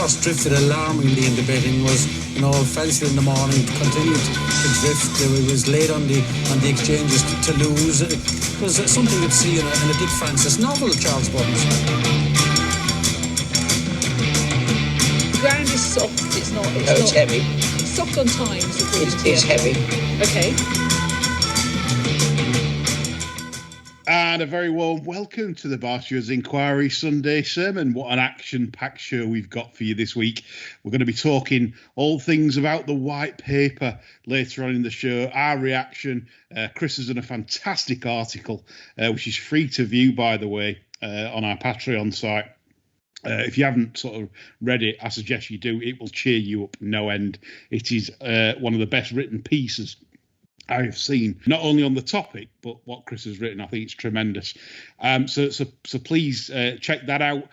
horse drifted alarmingly in the betting, was, fancied in the morning, continued to drift. It was late on the exchanges to lose. It was something you'd see in a Dick Francis novel, Charles Burns. The ground is soft. It's not. It's heavy. It's soft on times. It's heavy. Okay. And a very warm welcome to the Barstewards Inquiry Sunday Sermon. What an action-packed show we've got for you this week. We're going to be talking all things about the white paper later on in the show, our reaction. Chris has done a fantastic article, which is free to view, by the way, on our Patreon site. If you haven't sort of read it, I suggest you do. It will cheer you up no end. It is one of the best written pieces I have seen, not only on the topic, but what Chris has written. I think it's tremendous. So please check that out.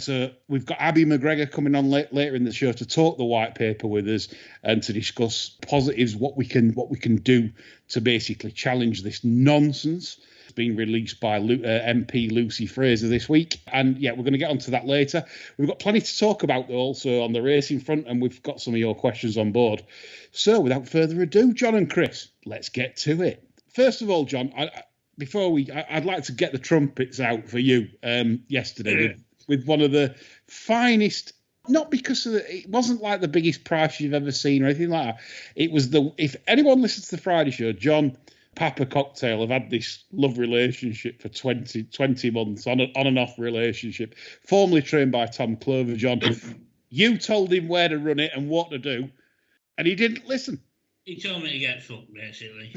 So we've got Abby McGregor coming on later in the show to talk the white paper with us and to discuss positives, what we can do to basically challenge this nonsense. It's being released by MP Lucy Fraser this week. And yeah, we're going to get onto that later. We've got plenty to talk about also on the racing front, and we've got some of your questions on board. So without further ado, John and Chris, let's get to it. First of all, John, I'd like to get the trumpets out for you yesterday with one of the finest. Not because it wasn't like the biggest price you've ever seen or anything like that. It was if anyone listens to the Friday show, John, Papa Cocktail have had this love relationship for 20 months, on and off relationship, formerly trained by Tom Clover. John, you told him where to run it and what to do, and he didn't listen. He told me to get fucked, basically.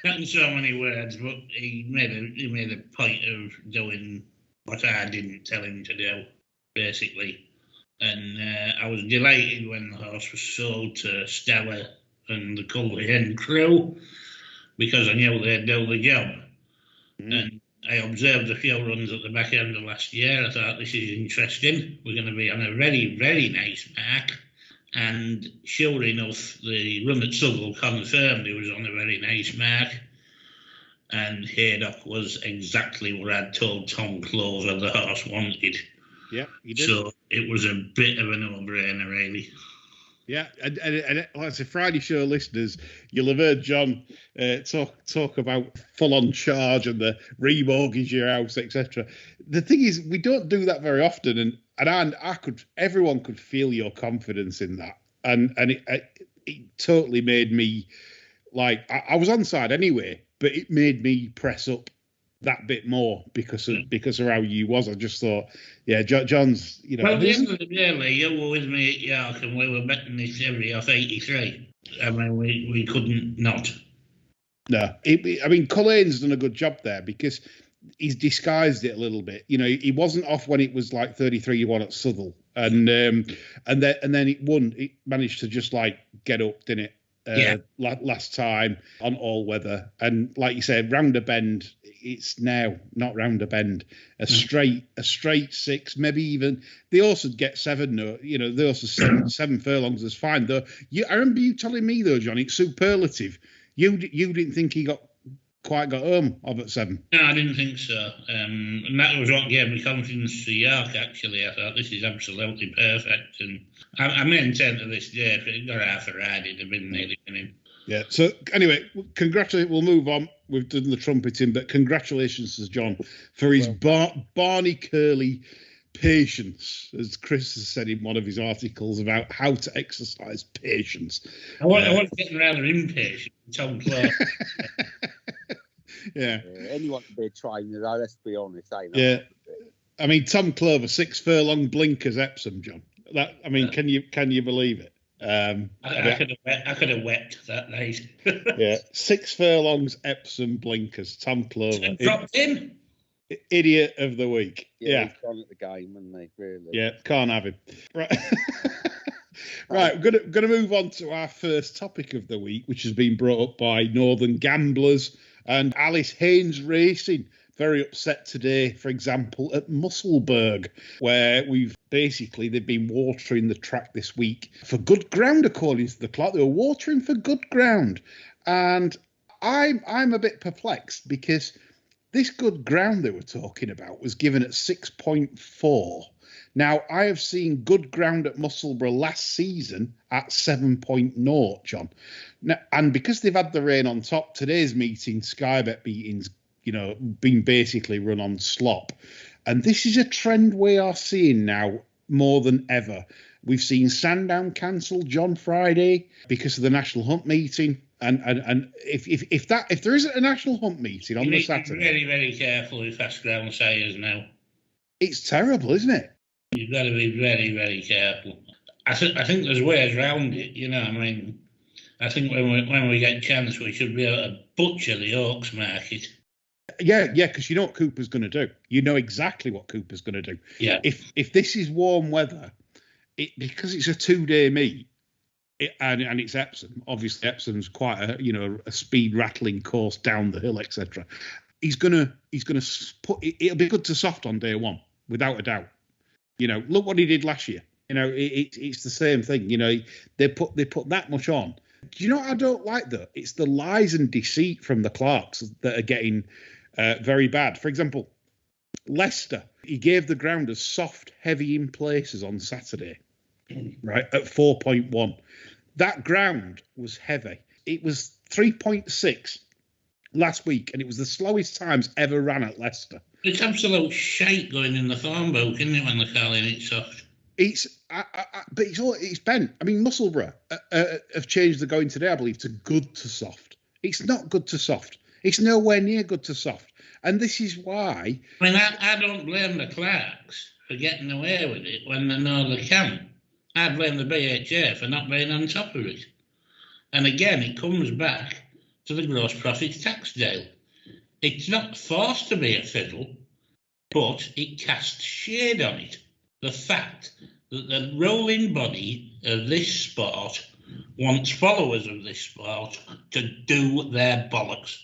Not in so many words, but he made a point of doing what I didn't tell him to do, basically. And I was delighted when the horse was sold to Stella and the Cully Hen crew, because I knew they'd do the job. And I observed a few runs at the back end of last year. I thought, this is interesting. We're going to be on a very, very nice mark. And sure enough, the run at Southwell confirmed he was on a very nice mark. And Haydock was exactly what I'd told Tom Clover the horse wanted. Yeah, he did. So it was a bit of a no-brainer, really. Yeah, and like I say, Friday show listeners, you'll have heard John talk about full-on charge and the remortgage your house, etc. The thing is, we don't do that very often, and everyone could feel your confidence in that, and it totally made me like I was on side anyway, but it made me press up that bit more because of how you was. I just thought, yeah, John's, Well, at the end of the day, Lee, you were with me at York and we were betting this every off 83. I mean, we couldn't not. No, I mean, Collane's done a good job there because he's disguised it a little bit. He wasn't off when it was like 33-1 at Southwell, and then it won. It managed to just like get up, didn't it? Last time on all weather, and like you said, round a bend. It's now not round a bend, a straight 6, maybe even they also get 7. They also 7 furlongs is fine though. I remember you telling me though, John, it's superlative. You didn't think he got home of at 7. No, I didn't think so. And that was what gave me confidence to York. Actually, I thought this is absolutely perfect, and I maintain to this day if it got half a ride, it'd have been nearly winning. Yeah. So anyway, congratulations. We'll move on. We've done the trumpeting, but congratulations to John for his Barney Curley patience, as Chris has said in one of his articles about how to exercise patience. I was getting rather impatient. Tom Clark. Yeah. Anyone can be a trainer, though. Let's be honest. Yeah. I mean, Tom Clover, 6 furlong blinkers Epsom, John. Can you believe it? I could have wept that night. Yeah, 6 furlongs Epsom blinkers. Tom Clover. Dropped him. Idiot of the week. Yeah. He's gone at the game, and they really. Yeah, can't have him. Right. Right, we're going to move on to our first topic of the week, which has been brought up by Northern Gamblers and Alice Haynes Racing. Very upset today, for example, at Musselburgh, where they've been watering the track this week for good ground, according to the clock. They were watering for good ground. And I'm a bit perplexed because This good ground they were talking about was given at 6.4. Now, I have seen good ground at Musselburgh last season at 7.0, John. Now, and because they've had the rain on top, today's meeting, Sky Bet meetings, been basically run on slop. And this is a trend we are seeing now more than ever. We've seen Sandown cancelled, John, Friday because of the National Hunt meeting. And if there isn't a National Hunt meeting on the Saturday, very, very careful with fast ground sayers now. It's terrible, isn't it? You've got to be very, very careful. I think there's ways around it. I think when we get a chance, we should be able to butcher the Oaks market. Yeah, because you know what Cooper's going to do. You know exactly what Cooper's going to do. Yeah. If this is warm weather, because it's a 2-day meet, and it's Epsom. Obviously, Epsom's quite a speed rattling course down the hill, etc. He's gonna put. It'll be good to soft on day one, without a doubt. Look what he did last year. It's the same thing. They put that much on. Do you know what I don't like though? It's the lies and deceit from the Clarks that are getting very bad. For example, Leicester, he gave the ground as soft, heavy in places on Saturday, right, at 4.1. That ground was heavy. It was 3.6 last week, and it was the slowest times ever ran at Leicester. It's absolute shite going in the farm boat, isn't it, when they're calling it soft? But it's bent. I mean, Musselburgh have changed the going today, I believe, to good to soft. It's not good to soft. It's nowhere near good to soft. And this is why... I don't blame the Clarks for getting away with it when they know they can. I blame the BHA for not being on top of it. And again, it comes back to the gross profits tax deal. It's not forced to be a fiddle, but it casts shade on it. The fact that the ruling body of this sport wants followers of this sport to do their bollocks.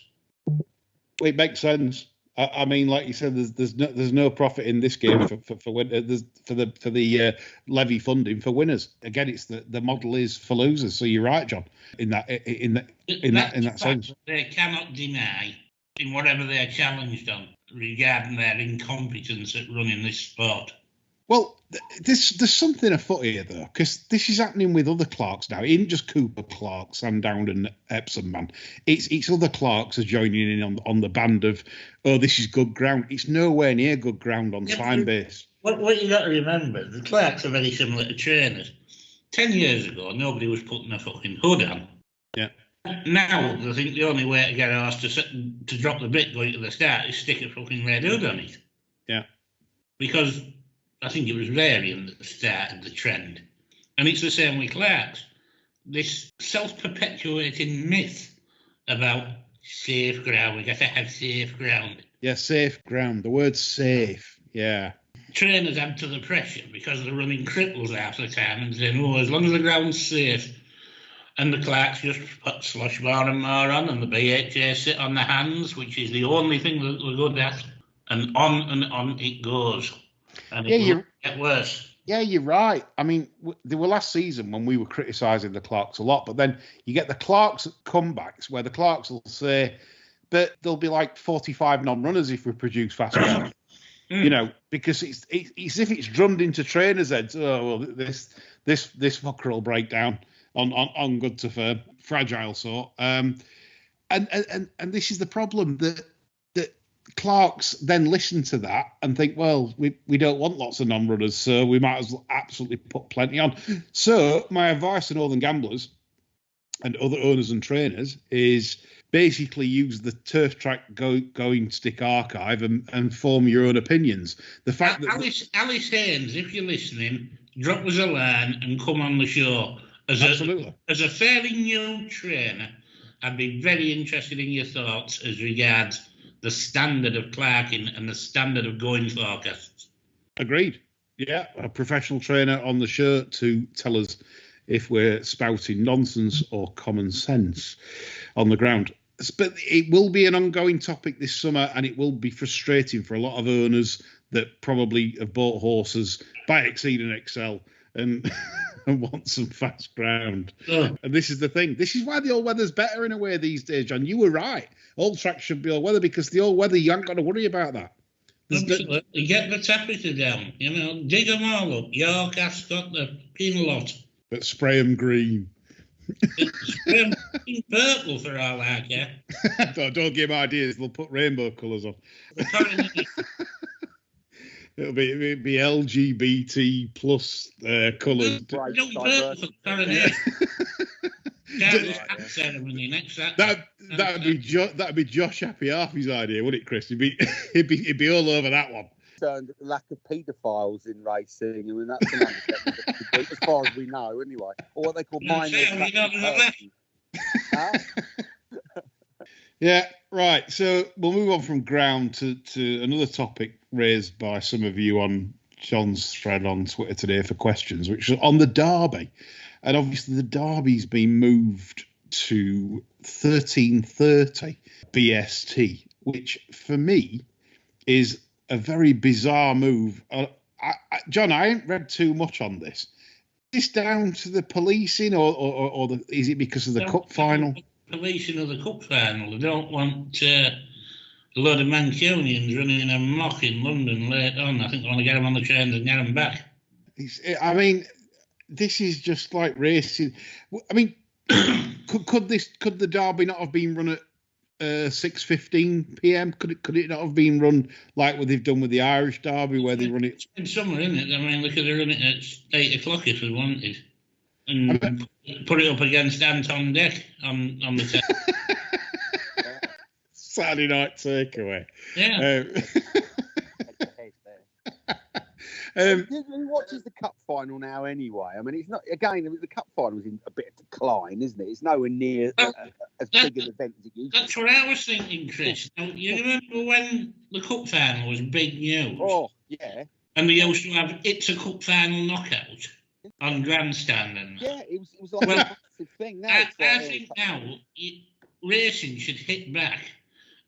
It makes sense. I mean, like you said, there's no profit in this game for the levy funding for winners. Again, it's the model is for losers. So you're right, John, in that sense. They cannot deny in whatever they're challenged on regarding their incompetence at running this sport. Well, there's something afoot here, though, because this is happening with other Clarks now. It isn't just Cooper Clark, Sandown and Epsom, man. It's other Clarks are joining in on the band of, this is good ground. It's nowhere near good ground on time base. What you got to remember, the Clarks are very similar to trainers. 10 years ago, nobody was putting a fucking hood on. Yeah. Now, I think the only way to get a horse to drop the bit going to the start is stick a fucking red hood on it. Yeah. Because... I think it was Rarian that started the trend. And it's the same with Clarks. This self-perpetuating myth about safe ground. We got to have safe ground. Yeah, safe ground. The word safe. Yeah. Trainers add to the pressure because they're running cripples half the time and saying, as long as the ground's safe. And the Clarks just put slush more and more on, and the BHA sit on the hands, which is the only thing that they're good at. And on it goes. And it will get worse. Yeah, you're right. I mean, there were last season when we were criticising the Clarks a lot, but then you get the Clarks comebacks where the Clarks will say, but there'll be like 45 non-runners if we produce fast ground. Because it's if it's drummed into trainers' heads. Oh, well, this fucker will break down on good to firm, fragile sort. And this is the problem that Clarks then listen to that and think, well, we don't want lots of non-runners, so we might as well absolutely put plenty on. So my advice to Northern Gamblers and other owners and trainers is basically use the Turf Track going stick archive and form your own opinions. The fact that Alice Haynes, if you're listening, drop us a line and come on the show. As a fairly new trainer, I'd be very interested in your thoughts as regards the standard of clarking and the standard of going forecasts. Agreed. Yeah, a professional trainer on the show to tell us if we're spouting nonsense or common sense on the ground. But it will be an ongoing topic this summer, and it will be frustrating for a lot of owners that probably have bought horses by Exceed and Excel and and want some fast ground. Oh, And this is the thing. This is why the all weather's better in a way these days, John. You were right. All tracks should be all weather because the all weather, you ain't got to worry about that. absolutely. Get the temperature down. Dig them all up. York, Ascot, the keen lot. But spray them green. It's purple for all I care. Don't give ideas. They'll put rainbow colours on. It'll be LGBT plus colours. Bright, Don't diverse. purple for coronation. Charles hat ceremony next Saturday. That'd be Josh Happy Harvey's idea, wouldn't it, Chris? He'd be all over that one. Turned lack of paedophiles in racing. I mean, that's an as far as we know, anyway. Or what they call No, minor Sam, you don't know that. Huh? Yeah, right. So we'll move on from ground to another topic raised by some of you on John's thread on Twitter today for questions, which is on the Derby. And obviously the Derby's been moved to 13:30 BST, which for me is a very bizarre move. John, I ain't read too much on this. Is this down to the policing or is it because of the cup final? Policing of the cup final. They don't want a load of Mancunians running amok in London late on. I think they want to get them on the trains and get them back. I mean, this is just like racing. I mean, could the Derby not have been run at 6:15 p.m? Could it not have been run like what they've done with the Irish Derby, where they run it in summer, isn't it? I mean, they could have run it at 8 o'clock if they wanted, and put it up against Anton Deck on the Saturday night takeaway? Yeah. Who watches the cup final now anyway? I mean, it's not, again, the cup final is in a bit of decline, isn't it? It's nowhere near as big an event as it used to be. That's what I was thinking, Chris. Now, you remember when the cup final was big news? Oh, yeah. And they used to have It's a Cup Final knockout on grandstand. And Yeah, it was like a massive thing. Now I it's like, think now racing should hit back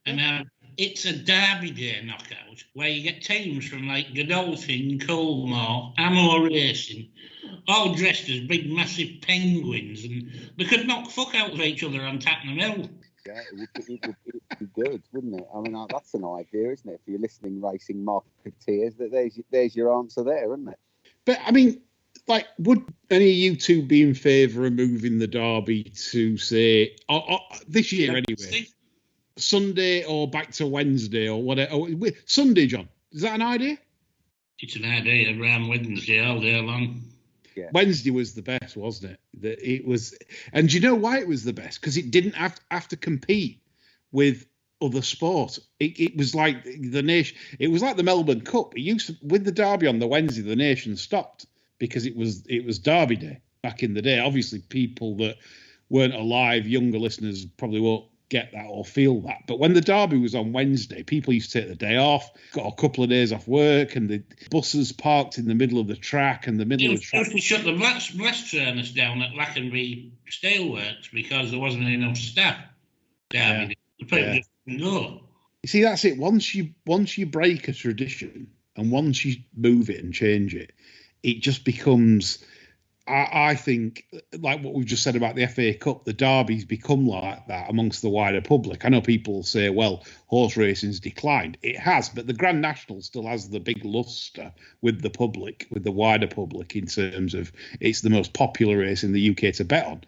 and have It's a Derby Day knockout where you get teams from like Godolphin, Coolmore, Amor Racing, all dressed as big, massive penguins, and they could knock fuck out of each other on Tattenham Hill. yeah, it would be good, wouldn't it? I mean, that's an idea, isn't it? For your listening racing marketeers, there's your answer there, isn't it? But I mean, like, would any of you two be in favour of moving the Derby to say this year anyway? Sunday or back to Wednesday or whatever. Sunday, John. Is that an idea? It's an idea around Wednesday all day long. Yeah. Wednesday was the best, wasn't it? It was, and do you know why it was the best? Because it didn't have to compete with other sport. It was like the nation. It was like the Melbourne Cup. It used to, with the Derby on the Wednesday, the nation stopped because it was Derby Day back in the day. Obviously, people that weren't alive, younger listeners probably won't get that or feel that. But when the Derby was on Wednesday, people used to take the day off, got a couple of days off work, and the buses parked in the middle of the track and the middle of the track. We shut the blast furnace down at Lackenby Steelworks because there wasn't enough staff. The people just didn't go. You see, that's it. Once you break a tradition and once you move it and change it, it just becomes, I think, like what we've just said about the FA Cup, the Derby's become like that amongst the wider public. I know people say, well, horse racing's declined. It has, but the Grand National still has the big lustre with the public, with the wider public, in terms of it's the most popular race in the UK to bet on.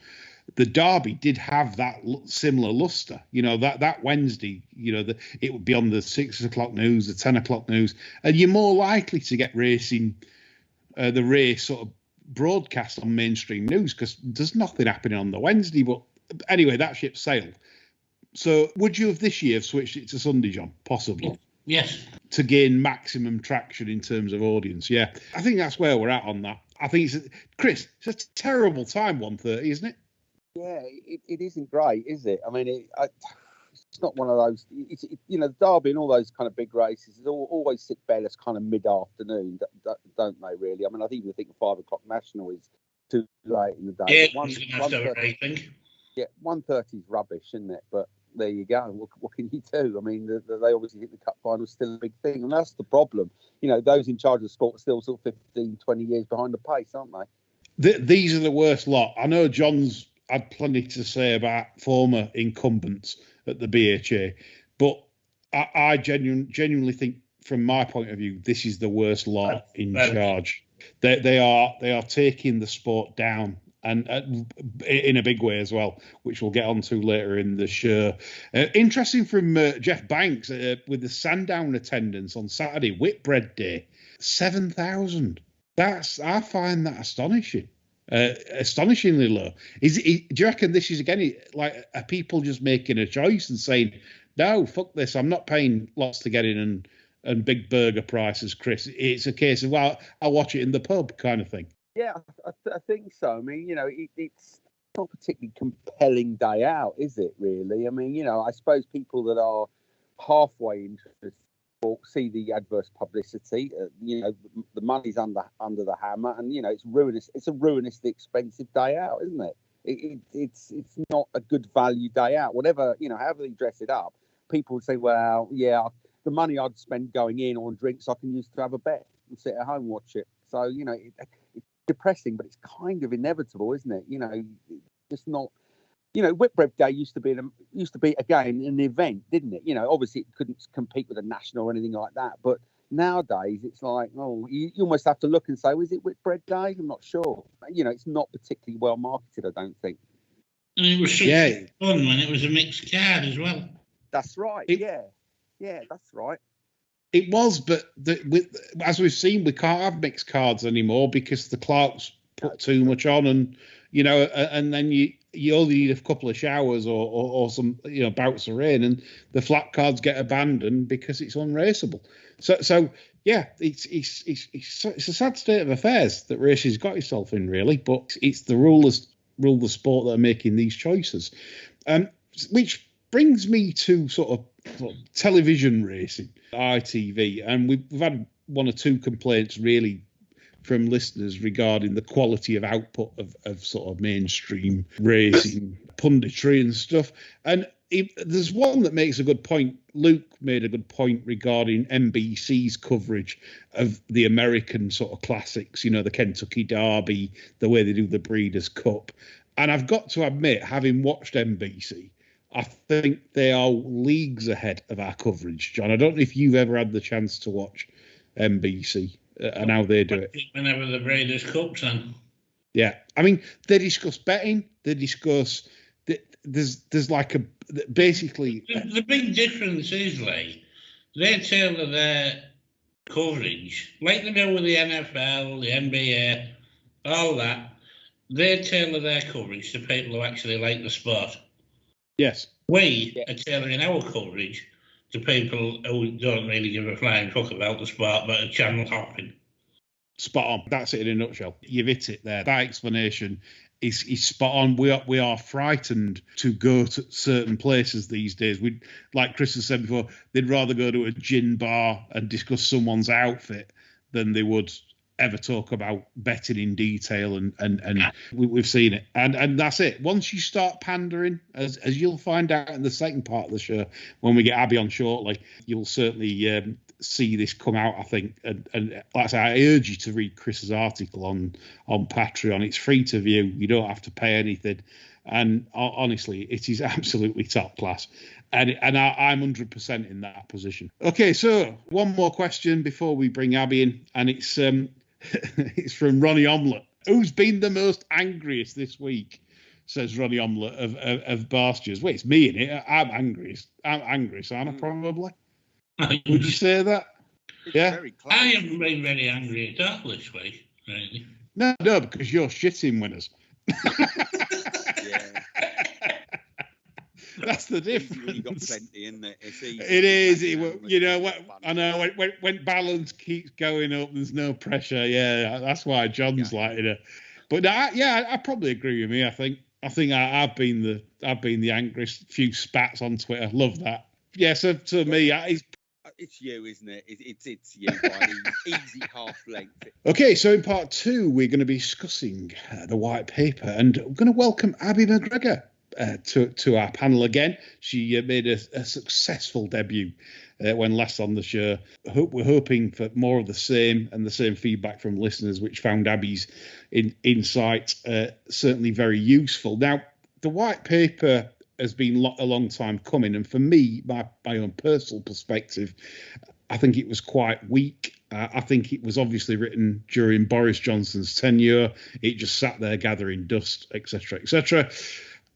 The Derby did have that similar lustre. You know, that Wednesday, you know, it would be on the 6 o'clock news, the 10 o'clock news, and you're more likely to get racing, the race sort of broadcast on mainstream news because there's nothing happening on the Wednesday. But anyway, that ship sailed. So would you have this year switched it to Sunday, John? Possibly. Yes. To gain maximum traction in terms of audience. Yeah. I think that's where we're at on that. I think Chris, it's a terrible time, 1:30, isn't it? Yeah, it isn't great, is it? I mean, it's not one of those. You know, the Derby and all those kind of big races always sit bellers kind of mid-afternoon, don't they? Really? I mean, I even think 5 o'clock national is too late in the day. Yeah, 1:30. Yeah, 1:30 is rubbish, isn't it? But there you go. What can you do? I mean, they obviously think the cup final is still a big thing, and that's the problem. You know, those in charge of the sport are still sort of 15, 20 years behind the pace, aren't they? These are the worst lot. I know John's had plenty to say about former incumbents at the BHA, but I genuinely think, from my point of view, this is the worst lot in charge. They are taking the sport down, and in a big way as well, which we'll get onto later in the show. Interesting from Jeff Banks with the Sandown attendance on Saturday, Whitbread Day, 7,000. I find that astonishing. Astonishingly low. Do you reckon this is again like are people just making a choice and saying, no, fuck this, I'm not paying lots to get in and big burger prices, Chris? It's a case of, well, I'll watch it in the pub kind of thing. Yeah, I think so. I mean, you know, it's not a particularly compelling day out, is it, really? I mean, you know, I suppose people that are halfway interested will see the adverse publicity. You know, the money's under the hammer, and, you know, it's ruinous. It's a ruinously expensive day out, isn't it? It's not a good value day out. Whatever, you know, however they dress it up, people would say, well, yeah, the money I'd spend going in on drinks I can use to have a bet and sit at home and watch it. So, you know, it's depressing, but it's kind of inevitable, isn't it? You know, just not. You know, Whitbread Day used to be again an event, didn't it? You know, obviously it couldn't compete with a national or anything like that, but nowadays it's like, oh, you almost have to look and say, is it Whitbread Day? I'm not sure. You know, it's not particularly well marketed, I don't think. And it was such fun when it was a mixed card as well. That's right. Yeah, that's right. It was, but as we've seen, we can't have mixed cards anymore because the clerks put too much on, and you know, and then you only need a couple of showers or some, you know, bouts of rain, and the flat cards get abandoned because it's unraceable. So yeah, it's a sad state of affairs that racing's got itself in, really. But it's the rulers the sport that are making these choices, which brings me to sort of television racing, ITV, and we've had one or two complaints really from listeners regarding the quality of output of sort of mainstream racing punditry and stuff. And there's one that makes a good point. Luke made a good point regarding NBC's coverage of the American sort of classics, you know, the Kentucky Derby, the way they do the Breeders' Cup. And I've got to admit, having watched NBC, I think they are leagues ahead of our coverage, John. I don't know if you've ever had the chance to watch NBC and how they do it. Whenever the Breeders' Cup's on. Yeah. I mean, they discuss betting. They discuss... There's like basically... The big difference is, like, they tailor their coverage, like they do with the NFL, the NBA, all that. They tailor their coverage to people who actually like the sport. Yes. We are tailoring our coverage to people who don't really give a flying fuck about the sport, but are channel hopping. Spot on. That's it in a nutshell. You've hit it there. That explanation is spot on. We are frightened to go to certain places these days. We, like Chris has said before, they'd rather go to a gin bar and discuss someone's outfit than they would ever talk about betting in detail, and we've seen it, and that's it. Once you start pandering, as you'll find out in the second part of the show when we get Abby on shortly, you'll certainly see this come out, I think. And like I say, I urge you to read Chris's article on Patreon. It's free to view. You don't have to pay anything, and honestly, it is absolutely top class. And I'm 100% in that position. Okay, so one more question before we bring Abby in, and it's it's from Ronnie Omelette. Who's been the most angriest this week? Says Ronnie Omelette of Barsters. Well, it's me, innit? I'm angriest. I'm angriest, aren't I, probably? Would you say that? Yeah. I haven't been very angry at all this week, really. No, because you're shitting winners. That's the difference. You've got plenty, isn't it? It's easy. It is. You know, I know when balance keeps going up, there's no pressure. Yeah, that's why John's like it. But I probably agree with me. I think I've been the angriest. Few spats on Twitter. Love that. Yeah. So to me, it's you, isn't it? It's you by easy half length. Okay, so in part 2, we're going to be discussing the white paper, and we're going to welcome Abby McGregor. to our panel again. She made a successful debut when last on the show. We're hoping for more of the same and the same feedback from listeners, which found Abby's insight certainly very useful. Now, the white paper has been a long time coming, and for me, my own personal perspective, I think it was quite weak. I think it was obviously written during Boris Johnson's tenure. It just sat there gathering dust, etc., etc.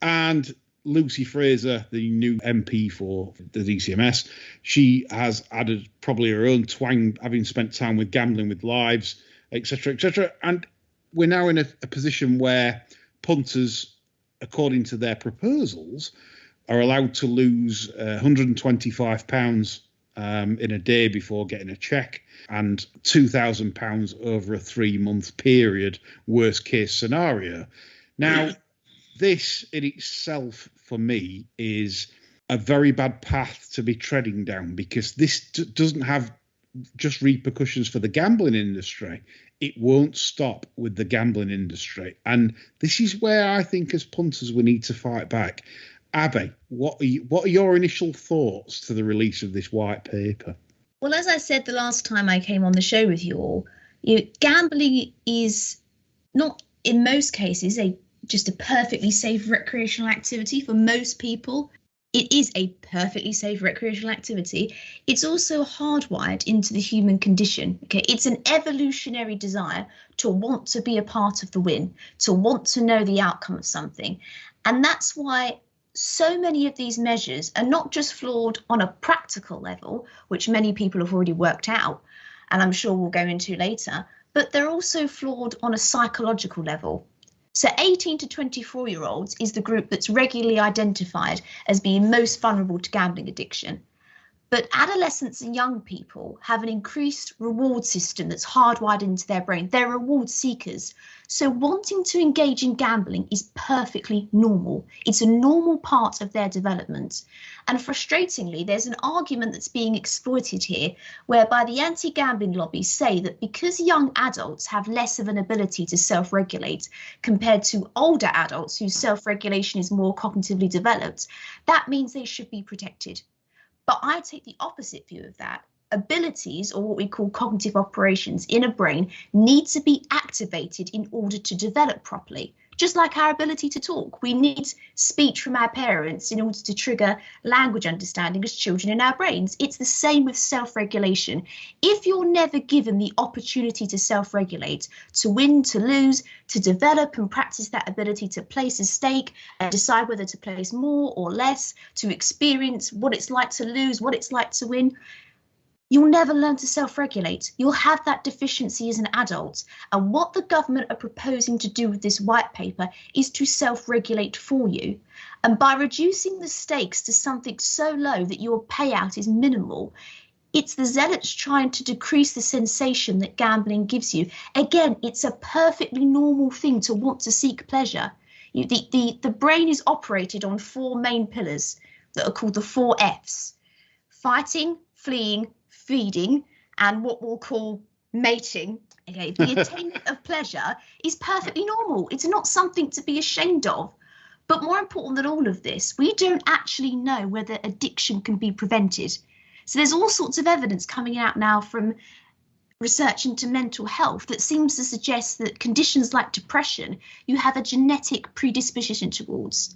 And Lucy Fraser, the new MP for the DCMS, she has added probably her own twang, having spent time with Gambling with Lives, etc., etc. And we're now in a position where punters, according to their proposals, are allowed to lose £125 in a day before getting a cheque, and £2,000 over a 3-month period, worst case scenario. Now, this in itself, for me, is a very bad path to be treading down, because this doesn't have just repercussions for the gambling industry. It won't stop with the gambling industry. And this is where I think as punters we need to fight back. Abby, what are your initial thoughts to the release of this white paper? Well, as I said the last time I came on the show with you all, gambling is not, in most cases, just a perfectly safe recreational activity for most people. It is a perfectly safe recreational activity. It's also hardwired into the human condition. Okay, it's an evolutionary desire to want to be a part of the win, to want to know the outcome of something. And that's why so many of these measures are not just flawed on a practical level, which many people have already worked out, and I'm sure we'll go into later, but they're also flawed on a psychological level. So 18 to 24-year-olds is the group that's regularly identified as being most vulnerable to gambling addiction. But adolescents and young people have an increased reward system that's hardwired into their brain. They're reward seekers. So wanting to engage in gambling is perfectly normal. It's a normal part of their development. And frustratingly, there's an argument that's being exploited here, whereby the anti-gambling lobbies say that because young adults have less of an ability to self-regulate compared to older adults whose self-regulation is more cognitively developed, that means they should be protected. But I take the opposite view of that. Abilities, or what we call cognitive operations in a brain, need to be activated in order to develop properly. Just like our ability to talk, we need speech from our parents in order to trigger language understanding as children in our brains. It's the same with self-regulation. If you're never given the opportunity to self-regulate, to win, to lose, to develop and practice that ability to place a stake and decide whether to place more or less, to experience what it's like to lose, what it's like to win, you'll never learn to self-regulate. You'll have that deficiency as an adult. And what the government are proposing to do with this white paper is to self-regulate for you. And by reducing the stakes to something so low that your payout is minimal, it's the zealots trying to decrease the sensation that gambling gives you. Again, it's a perfectly normal thing to want to seek pleasure. The brain is operated on 4 main pillars that are called the 4 Fs: fighting, fleeing, feeding, and what we'll call mating. Okay, the attainment of pleasure is perfectly normal. It's not something to be ashamed of. But more important than all of this, we don't actually know whether addiction can be prevented. So there's all sorts of evidence coming out now from research into mental health that seems to suggest that conditions like depression, you have a genetic predisposition towards.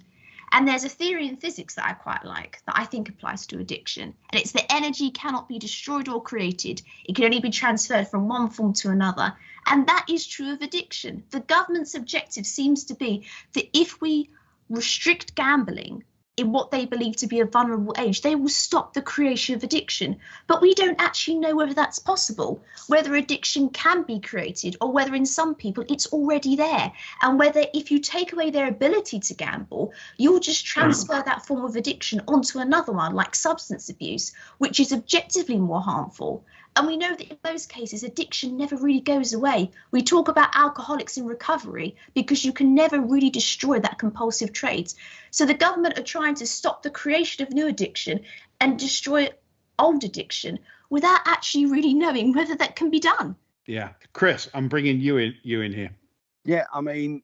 And there's a theory in physics that I quite like that I think applies to addiction. And it's that energy cannot be destroyed or created. It can only be transferred from one form to another. And that is true of addiction. The government's objective seems to be that if we restrict gambling in what they believe to be a vulnerable age, they will stop the creation of addiction. But we don't actually know whether that's possible, whether addiction can be created, or whether in some people it's already there, and whether if you take away their ability to gamble, you'll just transfer that form of addiction onto another one, like substance abuse, which is objectively more harmful. And we know that in most cases, addiction never really goes away. We talk about alcoholics in recovery because you can never really destroy that compulsive trait. So the government are trying to stop the creation of new addiction and destroy old addiction without actually really knowing whether that can be done. Yeah. Chris, I'm bringing you in here. Yeah, I mean,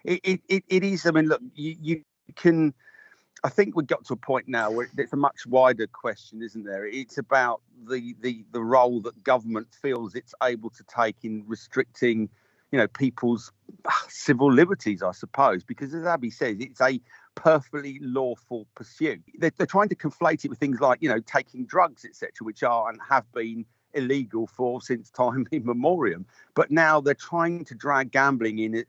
it is. I mean, look, you I think we've got to a point now where it's a much wider question, isn't there? It's about the role that government feels it's able to take in restricting, people's civil liberties, I suppose, because as Abby says, it's a perfectly lawful pursuit. They're trying to conflate it with things like, taking drugs, etc., which are and have been illegal since time immemorial. But now they're trying to drag gambling in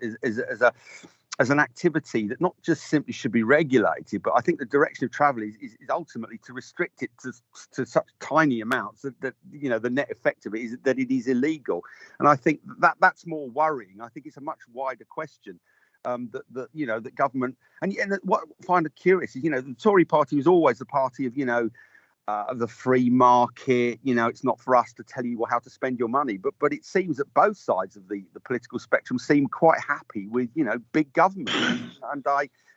as an activity that not just simply should be regulated, but I think the direction of travel is ultimately to restrict it to such tiny amounts that the net effect of it is that it is illegal. And I think that's more worrying. I think it's a much wider question. That government and what I find curious is the Tory party was always the party of of the free market. It's not for us to tell you how to spend your money, but it seems that both sides of the political spectrum seem quite happy with big government, and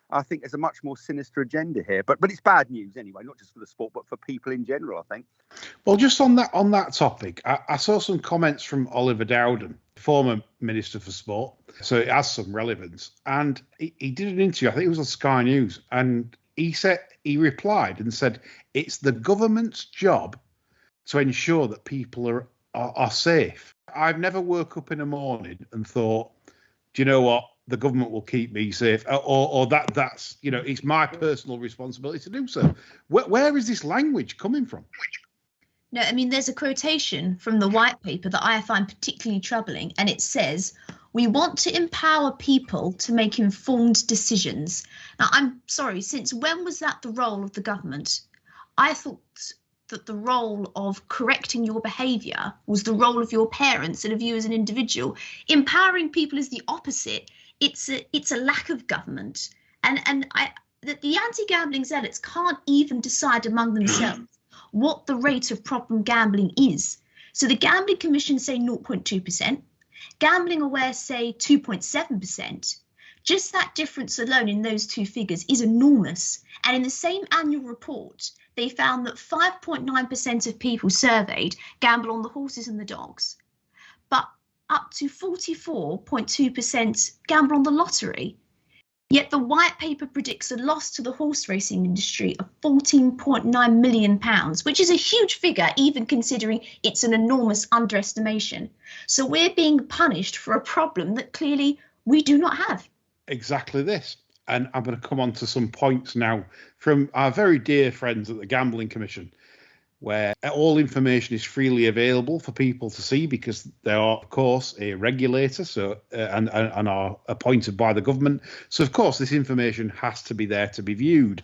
I think there's a much more sinister agenda here. But it's bad news anyway, not just for the sport, but for people in general, I think. Well, just on that topic, I saw some comments from Oliver Dowden, former Minister for Sport, so it has some relevance. And he did an interview, I think it was on Sky News, and he replied and said, it's the government's job to ensure that people are safe. I've never woke up in the morning and thought, do you know what? The government will keep me safe, or that's it's my personal responsibility to do so. Where is this language coming from? No, I mean, there's a quotation from the white paper that I find particularly troubling, and it says, "We want to empower people to make informed decisions." Now, I'm sorry, since when was that the role of the government? I thought that the role of correcting your behaviour was the role of your parents and of you as an individual. Empowering people is the opposite. It's a lack of government, and the anti-gambling zealots can't even decide among themselves what the rate of problem gambling is. So the Gambling Commission say 0.2%, Gambling Aware say 2.7%. Just that difference alone in those two figures is enormous. And in the same annual report, they found that 5.9% of people surveyed gamble on the horses and the dogs, but up to 44.2% gamble on the lottery. Yet the white paper predicts a loss to the horse racing industry of £14.9 million, which is a huge figure, even considering it's an enormous underestimation. So we're being punished for a problem that clearly we do not have. Exactly this. And I'm going to come on to some points now from our very dear friends at the Gambling Commission, where all information is freely available for people to see because they are, of course, a regulator, so and are appointed by the government. So, of course, this information has to be there to be viewed.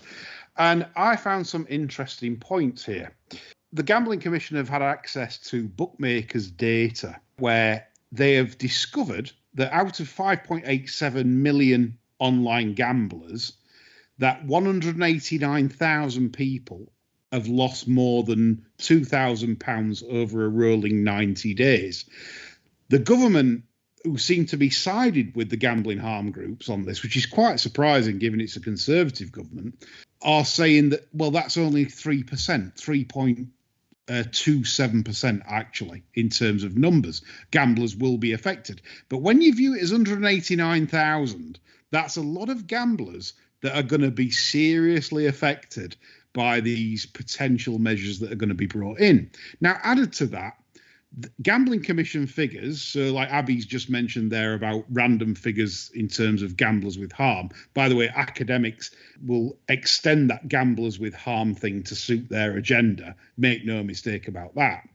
And I found some interesting points here. The Gambling Commission have had access to bookmakers' data where they have discovered that out of 5.87 million online gamblers, that 189,000 people have lost more than £2,000 over a rolling 90 days. The government, who seem to be sided with the gambling harm groups on this, which is quite surprising given it's a Conservative government, are saying that, well, that's only 3%, 3.27% actually, in terms of numbers. Gamblers will be affected. But when you view it as 189,000, that's a lot of gamblers that are going to be seriously affected by these potential measures that are going to be brought in. Now, added to that, Gambling Commission figures, so like Abby's just mentioned there about random figures in terms of gamblers with harm. By the way, academics will extend that gamblers with harm thing to suit their agenda. Make no mistake about that.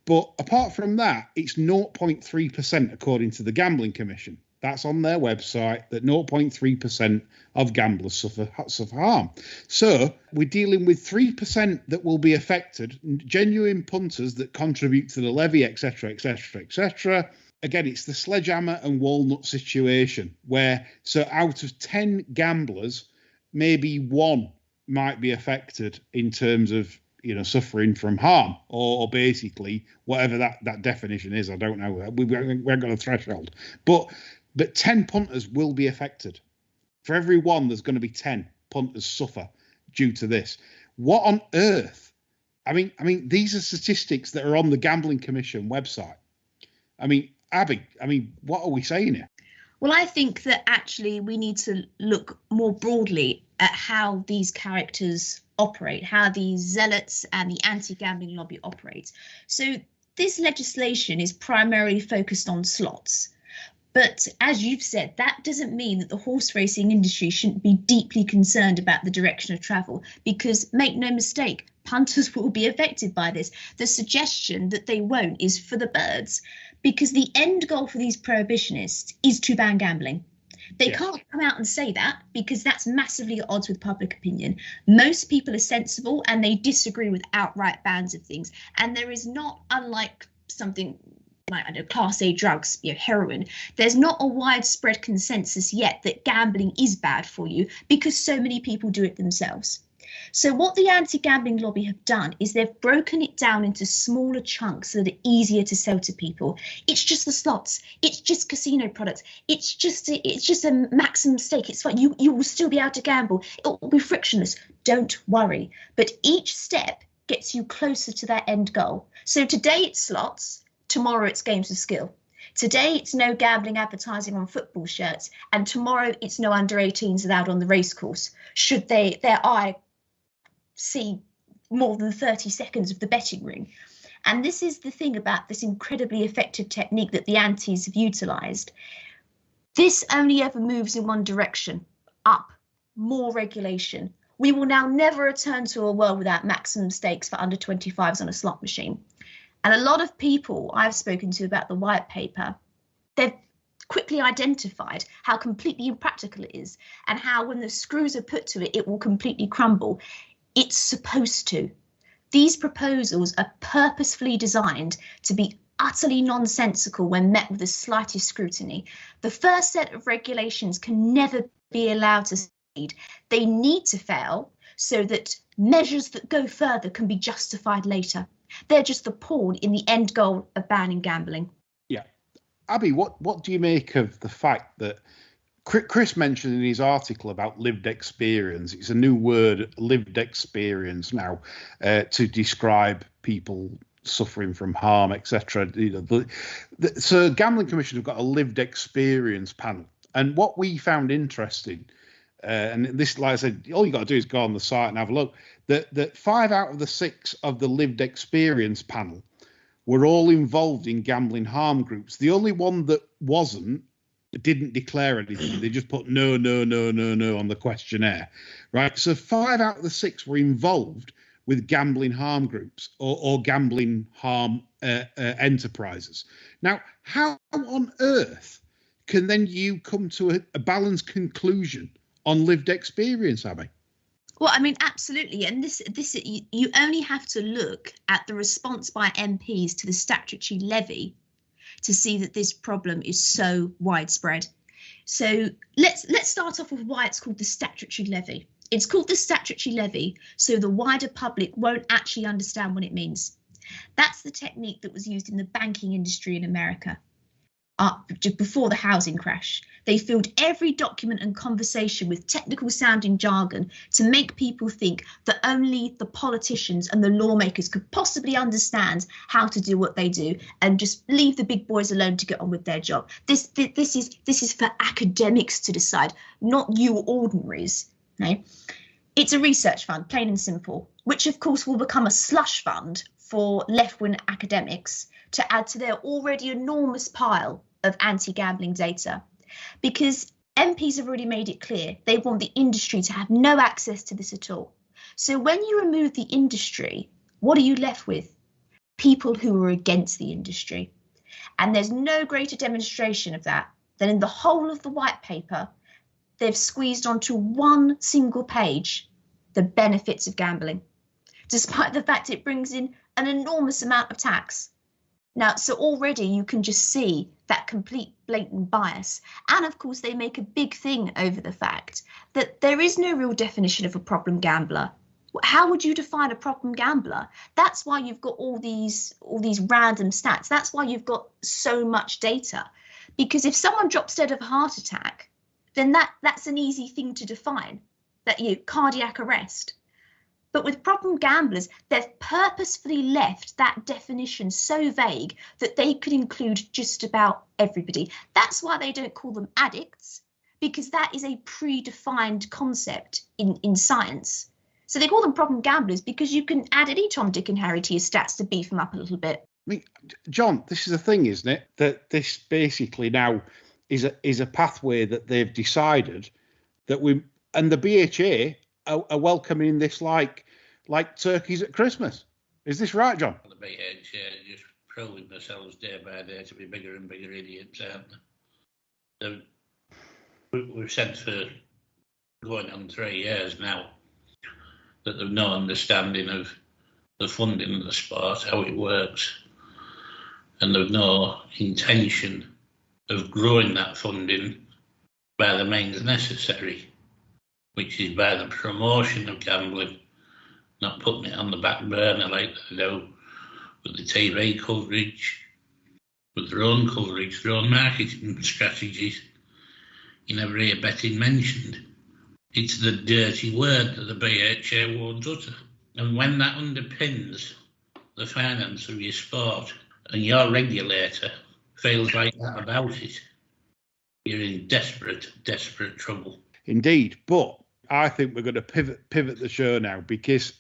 But apart from that, it's 0.3% according to the Gambling Commission. That's on their website, that 0.3% of gamblers suffer harm. So we're dealing with 3% that will be affected, genuine punters that contribute to the levy, etc., etc., etc. Again, it's the sledgehammer and walnut situation where, so out of 10 gamblers, maybe one might be affected in terms of, suffering from harm or basically whatever that definition is. I don't know. We haven't got a threshold. But 10 punters will be affected. For every one, there's going to be 10 punters suffer due to this. What on earth? I mean, these are statistics that are on the Gambling Commission website. I mean, Abby, what are we saying here? Well, I think that actually we need to look more broadly at how these characters operate, how the zealots and the anti-gambling lobby operates. So this legislation is primarily focused on slots. But as you've said, that doesn't mean that the horse racing industry shouldn't be deeply concerned about the direction of travel, because make no mistake, punters will be affected by this. The suggestion that they won't is for the birds, because the end goal for these prohibitionists is to ban gambling. They can't come out and say that, because that's massively at odds with public opinion. Most people are sensible and they disagree with outright bans of things. And there is not, unlike something like, I don't know, Class A drugs, heroin, there's not a widespread consensus yet that gambling is bad for you, because so many people do it themselves. So what the anti-gambling lobby have done is they've broken it down into smaller chunks that are easier to sell to people. It's just the slots. It's just casino products. It's just a maximum stake. It's fine. You will still be able to gamble. It will be frictionless. Don't worry. But each step gets you closer to that end goal. So today it's slots. Tomorrow it's games of skill. Today it's no gambling advertising on football shirts. And tomorrow it's no under 18s allowed on the racecourse, should their eye see more than 30 seconds of the betting ring. And this is the thing about this incredibly effective technique that the antis have utilised. This only ever moves in one direction, up, more regulation. We will now never return to a world without maximum stakes for under 25s on a slot machine. And a lot of people I've spoken to about the white paper, they've quickly identified how completely impractical it is, and how when the screws are put to it, it will completely crumble. It's supposed to. These proposals are purposefully designed to be utterly nonsensical when met with the slightest scrutiny. The first set of regulations can never be allowed to succeed. They need to fail so that measures that go further can be justified later. They're just the pawn in the end goal of banning gambling. Yeah. Abby, what do you make of the fact that Chris mentioned in his article about lived experience? It's a new word, lived experience now, to describe people suffering from harm, etc. So Gambling Commission have got a lived experience panel. And what we found interesting, and this, like I said, all you got to do is go on the site and have a look, that 5 out of the 6 of the lived experience panel were all involved in gambling harm groups. The only one that didn't declare anything. They just put no on the questionnaire, right? So 5 out of the 6 were involved with gambling harm groups or gambling harm enterprises. Now, how on earth can then you come to a balanced conclusion on lived experience, Abby? Well, I mean, absolutely. And this you only have to look at the response by MPs to the statutory levy to see that this problem is so widespread. So let's start off with why it's called the statutory levy. It's called the statutory levy so the wider public won't actually understand what it means. That's the technique that was used in the banking industry in America just before the housing crash. They filled every document and conversation with technical sounding jargon to make people think that only the politicians and the lawmakers could possibly understand how to do what they do, and just leave the big boys alone to get on with their job. This is for academics to decide, not you ordinaries. Okay? It's a research fund, plain and simple, which of course will become a slush fund for left-wing academics to add to their already enormous pile of anti-gambling data. Because MPs have already made it clear they want the industry to have no access to this at all. So when you remove the industry, what are you left with? People who are against the industry. And there's no greater demonstration of that than in the whole of the white paper, they've squeezed onto one single page the benefits of gambling, despite the fact it brings in an enormous amount of tax. Now, so already you can just see that complete blatant bias. And of course, they make a big thing over the fact that there is no real definition of a problem gambler. How would you define a problem gambler? That's why you've got all these random stats. That's why you've got so much data. Because if someone drops dead of a heart attack, then that's an easy thing to define, that cardiac arrest. But with problem gamblers, they've purposefully left that definition so vague that they could include just about everybody. That's why they don't call them addicts, because that is a predefined concept in science. So they call them problem gamblers because you can add any Tom, Dick and Harry to your stats to beef them up a little bit. I mean, John, this is the thing, isn't it? That this basically now is a pathway that they've decided that and the BHA are welcoming this like turkeys at Christmas. Is this right, John? The BHA are just proving themselves day by day to be bigger and bigger idiots, aren't they? We've said for going on 3 years now that they've no understanding of the funding of the sport, how it works, and they've no intention of growing that funding by the means necessary, which is by the promotion of gambling, not putting it on the back burner like they do with the TV coverage, with their own coverage, their own marketing strategies. You never hear betting mentioned. It's the dirty word that the BHA won't utter. And when that underpins the finance of your sport and your regulator feels like that about it, you're in desperate trouble. Indeed, but I think we're going to pivot the show now, because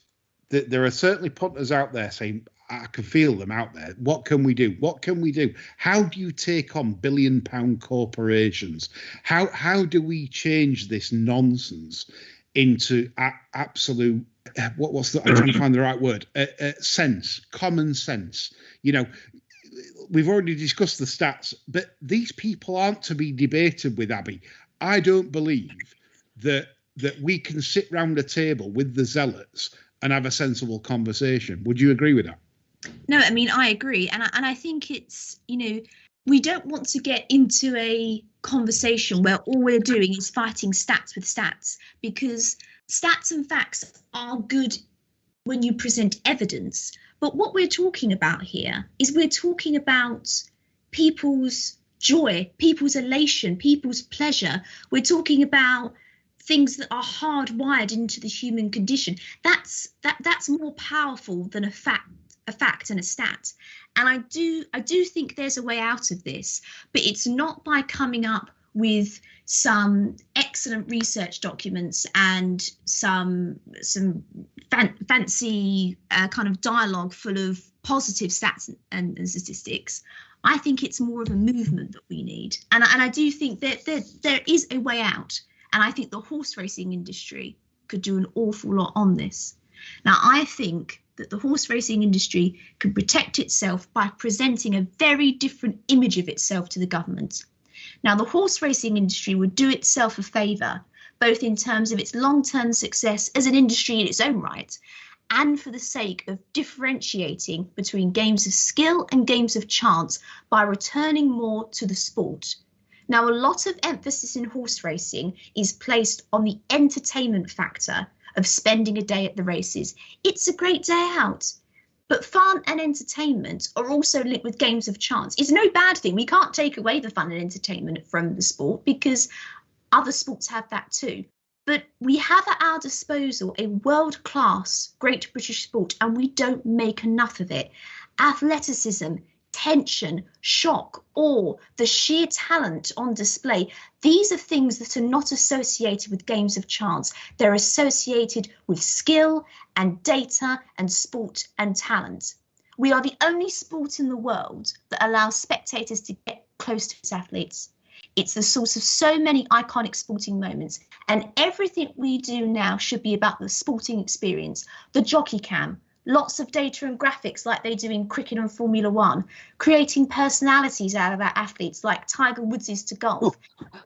there are certainly punters out there saying, I can feel them out there. What can we do? What can we do? How do you take on billion-pound corporations? How do we change this nonsense into absolute, I'm trying to find the right word, sense, common sense? You know, we've already discussed the stats, but these people aren't to be debated with, Abby. I don't believe that we can sit round a table with the zealots and have a sensible conversation. Would you agree with that? No, I mean, I agree. And I think it's, you know, we don't want to get into a conversation where all we're doing is fighting stats with stats, because stats and facts are good when you present evidence. But what we're talking about here is we're talking about people's joy, people's elation, people's pleasure. We're talking about things that are hardwired into the human condition. That's more powerful than a fact and a stat. And I do think there's a way out of this, but it's not by coming up with some excellent research documents and some fancy kind of dialogue full of positive stats and statistics. I think it's more of a movement that we need. And I do think that there is a way out. And I think the horse racing industry could do an awful lot on this. Now, I think that the horse racing industry can protect itself by presenting a very different image of itself to the government. Now, the horse racing industry would do itself a favour, both in terms of its long-term success as an industry in its own right, and for the sake of differentiating between games of skill and games of chance by returning more to the sport. Now, a lot of emphasis in horse racing is placed on the entertainment factor of spending a day at the races. It's a great day out. But fun and entertainment are also linked with games of chance. It's no bad thing. We can't take away the fun and entertainment from the sport because other sports have that too. But we have at our disposal a world-class Great British sport, and we don't make enough of it. Athleticism, tension, shock, awe, the sheer talent on display. These are things that are not associated with games of chance. They're associated with skill and data and sport and talent. We are the only sport in the world that allows spectators to get close to its athletes. It's the source of so many iconic sporting moments, and everything we do now should be about the sporting experience, the jockey cam, lots of data and graphics like they do in cricket and Formula One, creating personalities out of our athletes like Tiger Woods is to golf.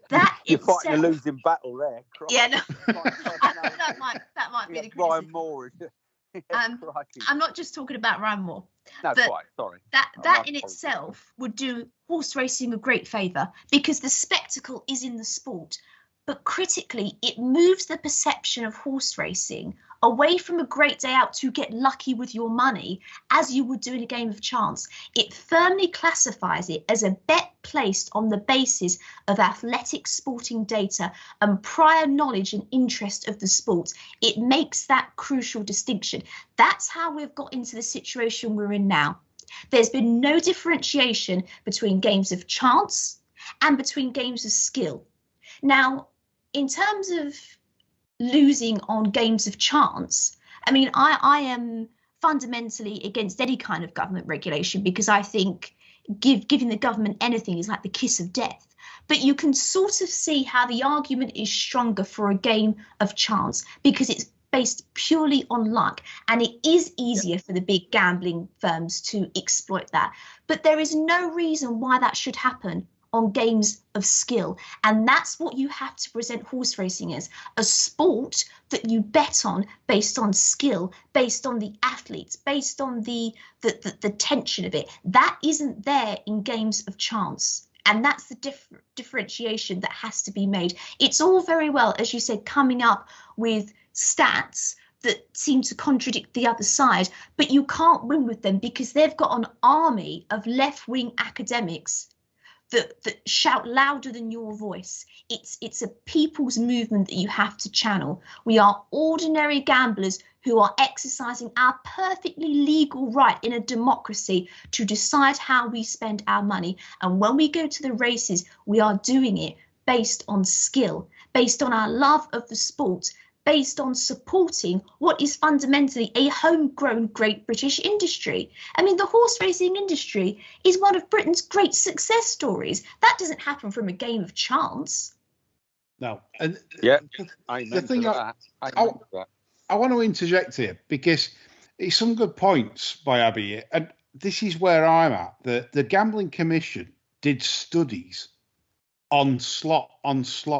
That You're itself, fighting a losing battle there. yeah, no, that might be the criticism. Ryan Moore. I'm not just talking about Ryan Moore. No, but quite. Sorry. That in itself would do horse racing a great favour because the spectacle is in the sport. But critically, it moves the perception of horse racing away from a great day out to get lucky with your money, as you would do in a game of chance. It firmly classifies it as a bet placed on the basis of athletic sporting data and prior knowledge and interest of the sport. It makes that crucial distinction. That's how we've got into the situation we're in now. There's been no differentiation between games of chance and between games of skill. Now, in terms of losing on games of chance, I mean, I am fundamentally against any kind of government regulation, because I think giving the government anything is like the kiss of death. But you can sort of see how the argument is stronger for a game of chance, because it's based purely on luck, and it is easier for the big gambling firms to exploit that. But there is no reason why that should happen on games of skill, and that's what you have to present horse racing as, a sport that you bet on based on skill, based on the athletes, based on the tension of it. That isn't there in games of chance, and that's the differentiation that has to be made. It's all very well, as you said, coming up with stats that seem to contradict the other side, but you can't win with them because they've got an army of left-wing academics that shout louder than your voice. It's a people's movement that you have to channel. We are ordinary gamblers who are exercising our perfectly legal right in a democracy to decide how we spend our money. And when we go to the races, we are doing it based on skill, based on our love of the sport, based on supporting what is fundamentally a homegrown great British industry. I mean, the horse racing industry is one of Britain's great success stories. That doesn't happen from a game of chance. No. And Yeah, the thing I want to interject here, because it's some good points by Abby, and this is where I'm at. The Gambling Commission did studies on slot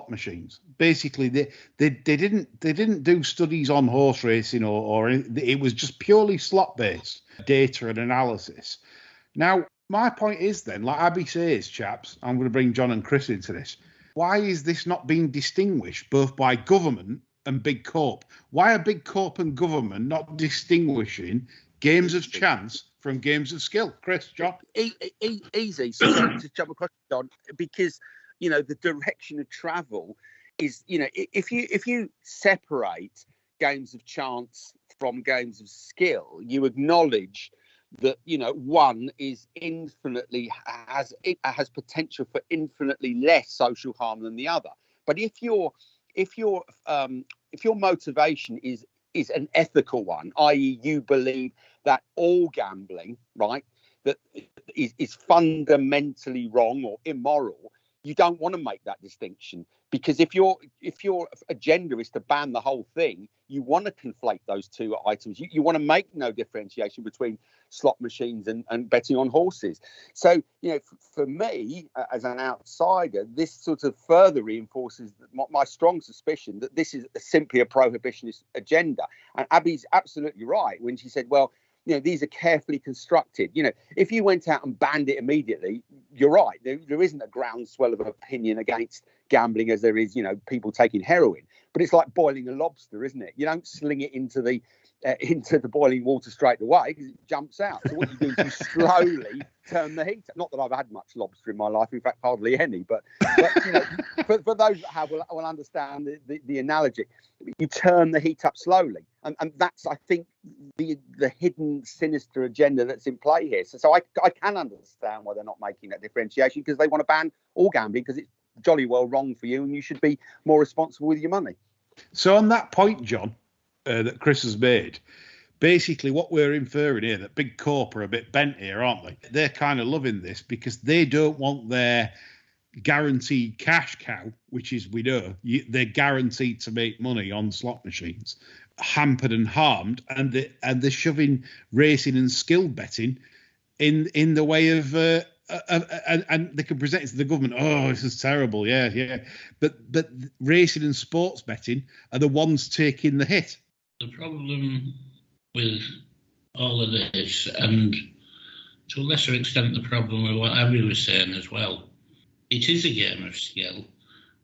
machines. Basically, they didn't do studies on horse racing or it was just purely slot based data and analysis. Now, my point is then, like Abby says, chaps, I'm going to bring John and Chris into this. Why is this not being distinguished both by government and big corp? Why are big corp and government not distinguishing games of chance from games of skill? Chris, John? Easy. So to jump across, John, because the direction of travel is, if you separate games of chance from games of skill, you acknowledge that one is has potential for infinitely less social harm than the other. But if your motivation is an ethical one, i.e., you believe that all gambling, right, that is fundamentally wrong or immoral, you don't want to make that distinction, because if your agenda is to ban the whole thing, you want to conflate those two items. You want to make no differentiation between slot machines and betting on horses. So, for me, as an outsider, this sort of further reinforces my strong suspicion that this is simply a prohibitionist agenda. And Abby's absolutely right when she said, well, these are carefully constructed. If you went out and banned it immediately, you're right. There isn't a groundswell of opinion against gambling as there is, people taking heroin. But it's like boiling a lobster, isn't it? You don't sling it into the boiling water straight away because it jumps out. So what you do is you slowly turn the heat. Not that I've had much lobster in my life, in fact, hardly any. But for those that have will understand the analogy. You turn the heat up slowly, and that's, I think, the hidden sinister agenda that's in play here. So I can understand why they're not making that differentiation, because they want to ban all gambling because it's jolly well wrong for you, and you should be more responsible with your money. So on that point, John, that Chris has made, basically what we're inferring here, that big corp are a bit bent here, aren't they? They're kind of loving this because they don't want their guaranteed cash cow, which is, we know, they're guaranteed to make money on slot machines, hampered and harmed, and they're shoving racing and skill betting in the way of and they can present it to the government. Oh, this is terrible. Yeah. But racing and sports betting are the ones taking the hit. The problem with all of this, and to a lesser extent the problem with what Abby was saying as well, it is a game of skill,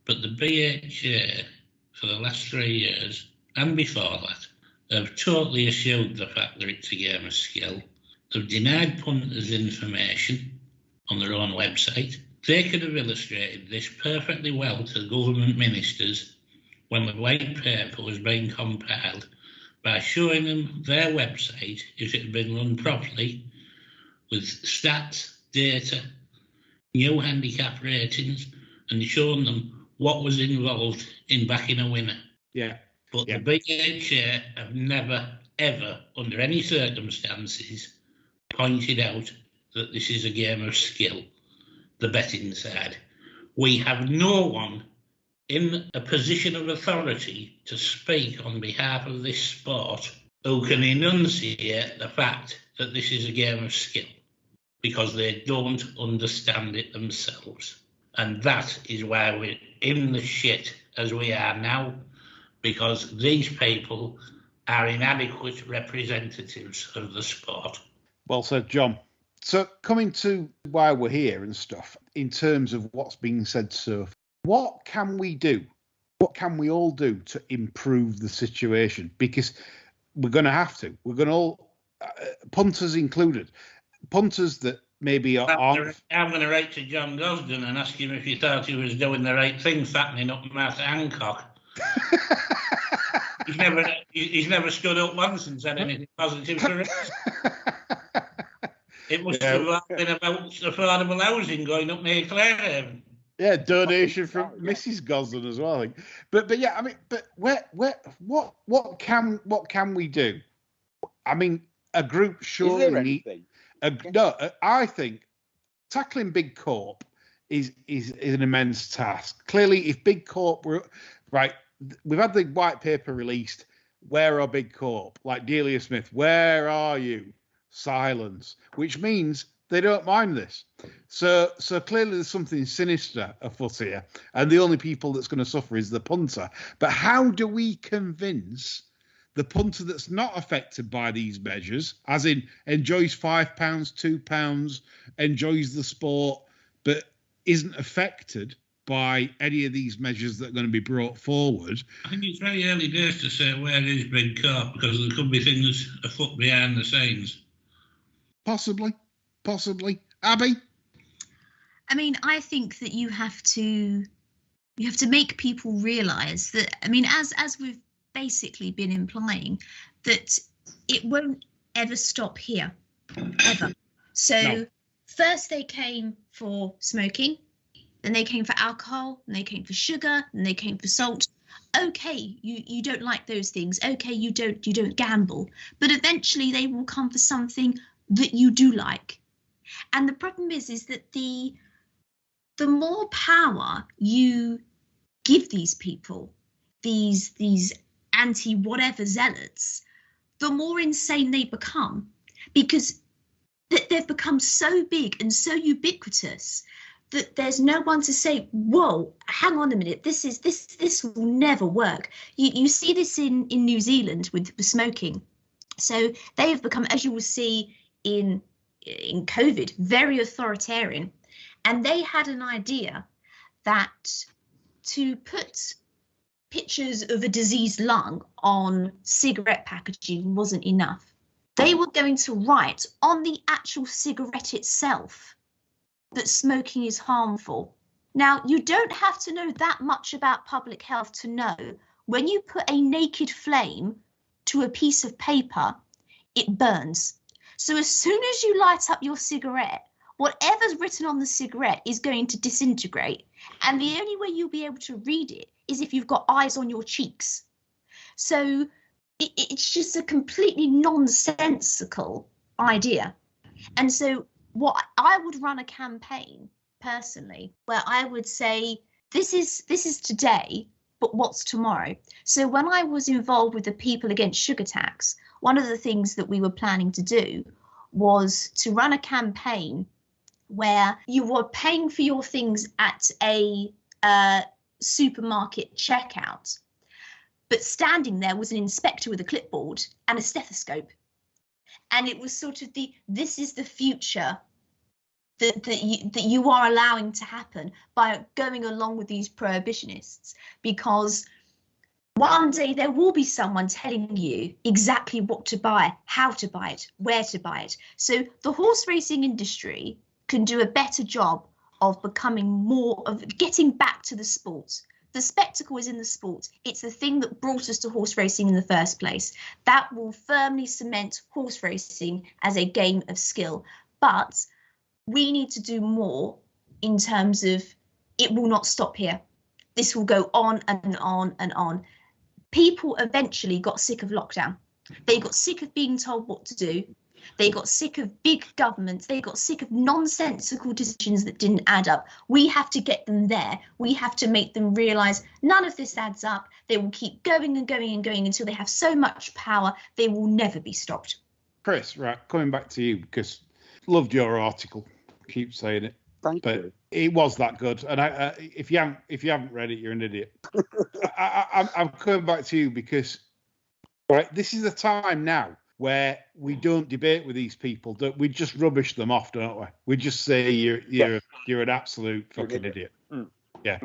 but the BHA for the last 3 years and before that have totally assumed the fact that it's a game of skill. They've denied punters information on their own website. They could have illustrated this perfectly well to government ministers when the white paper was being compiled by showing them their website if it had been run properly with stats, data, new handicap ratings, and showing them what was involved in backing a winner. Yeah. But the BHA have never, ever, under any circumstances, pointed out that this is a game of skill, the betting side. We have no one in a position of authority to speak on behalf of this sport who can enunciate the fact that this is a game of skill, because they don't understand it themselves. And that is why we're in the shit as we are now, because these people are inadequate representatives of the sport. Well said, John. So coming to why we're here and stuff, in terms of what's being said so far, what can we do? What can we all do to improve the situation? Because we're going to have to. We're going to all, punters included, punters that maybe aren't. I'm going to write to John Gosden and ask him if he thought he was doing the right thing, fattening up Matt Hancock. He's never stood up once and said anything positive for it. It must have been about affordable housing going up near Clarehaven. Yeah, donation from Mrs. Gosden as well. I think. But yeah, I mean, but what can we do? I mean, a group surely I think tackling Big Corp is an immense task. Clearly, if Big Corp were right, we've had the white paper released. Where are Big Corp? Like Delia Smith, where are you? Silence, which means they don't mind this. So clearly there's something sinister afoot here, and the only people that's going to suffer is the punter. But how do we convince the punter that's not affected by these measures, as in enjoys £5, £2, enjoys the sport, but isn't affected by any of these measures that are going to be brought forward? I think it's very early days to say where is Big Corp, because there could be things afoot behind the scenes. Possibly. Abby? I mean, I think that you have to make people realise that, I mean, as we've basically been implying, that it won't ever stop here, ever. So no. First they came for smoking, then they came for alcohol, then they came for sugar, then they came for salt. Okay, you don't like those things. Okay, you don't gamble, but eventually they will come for something that you do like. And the problem is that the more power you give these people, these anti-whatever zealots, the more insane they become, because they've become so big and so ubiquitous that there's no one to say, whoa, hang on a minute, this will never work. You see this in New Zealand with smoking. So they have become, as you will see in COVID, very authoritarian. And they had an idea that to put pictures of a diseased lung on cigarette packaging wasn't enough. They were going to write on the actual cigarette itself that smoking is harmful. Now, you don't have to know that much about public health to know when you put a naked flame to a piece of paper, it burns. So as soon as you light up your cigarette, whatever's written on the cigarette is going to disintegrate. And the only way you'll be able to read it is if you've got eyes on your cheeks. So it's just a completely nonsensical idea. And so what I would run a campaign personally where I would say, this is today, but what's tomorrow? So when I was involved with the People Against Sugar Tax, one of the things that we were planning to do was to run a campaign where you were paying for your things at a supermarket checkout, but standing there was an inspector with a clipboard and a stethoscope. And it was sort of this is the future that you are allowing to happen by going along with these prohibitionists, because One day there will be someone telling you exactly what to buy, how to buy it, where to buy it. So the horse racing industry can do a better job of becoming more of getting back to the sport. The spectacle is in the sport. It's the thing that brought us to horse racing in the first place. That will firmly cement horse racing as a game of skill. But we need to do more in terms of it will not stop here. This will go on and on and on. People eventually got sick of lockdown. They got sick of being told what to do. They got sick of big governments. They got sick of nonsensical decisions that didn't add up. We have to get them there. We have to make them realise none of this adds up. They will keep going and going and going until they have so much power, they will never be stopped. Chris, right, coming back to you, because loved your article. Keep saying it. Thank But you. it was that good, and if you haven't read it, you're an idiot. I'm coming back to you because, right, this is the time now where we don't debate with these people. That we just rubbish them off, don't we? We just say you're an absolute fucking idiot. Yeah,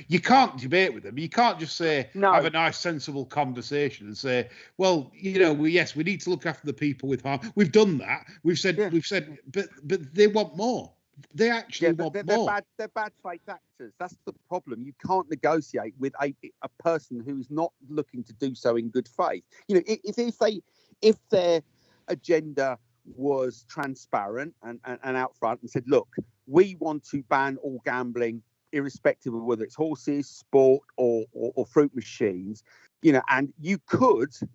you can't debate with them. You can't just say have a nice, sensible conversation and say, well, yes, we need to look after the people with harm. We've done that. We've said, but they want more. They actually want more. They're bad faith actors. That's the problem. You can't negotiate with a person who is not looking to do so in good faith. If their agenda was transparent and out front and said, look, we want to ban all gambling, irrespective of whether it's horses, sport, or fruit machines, and you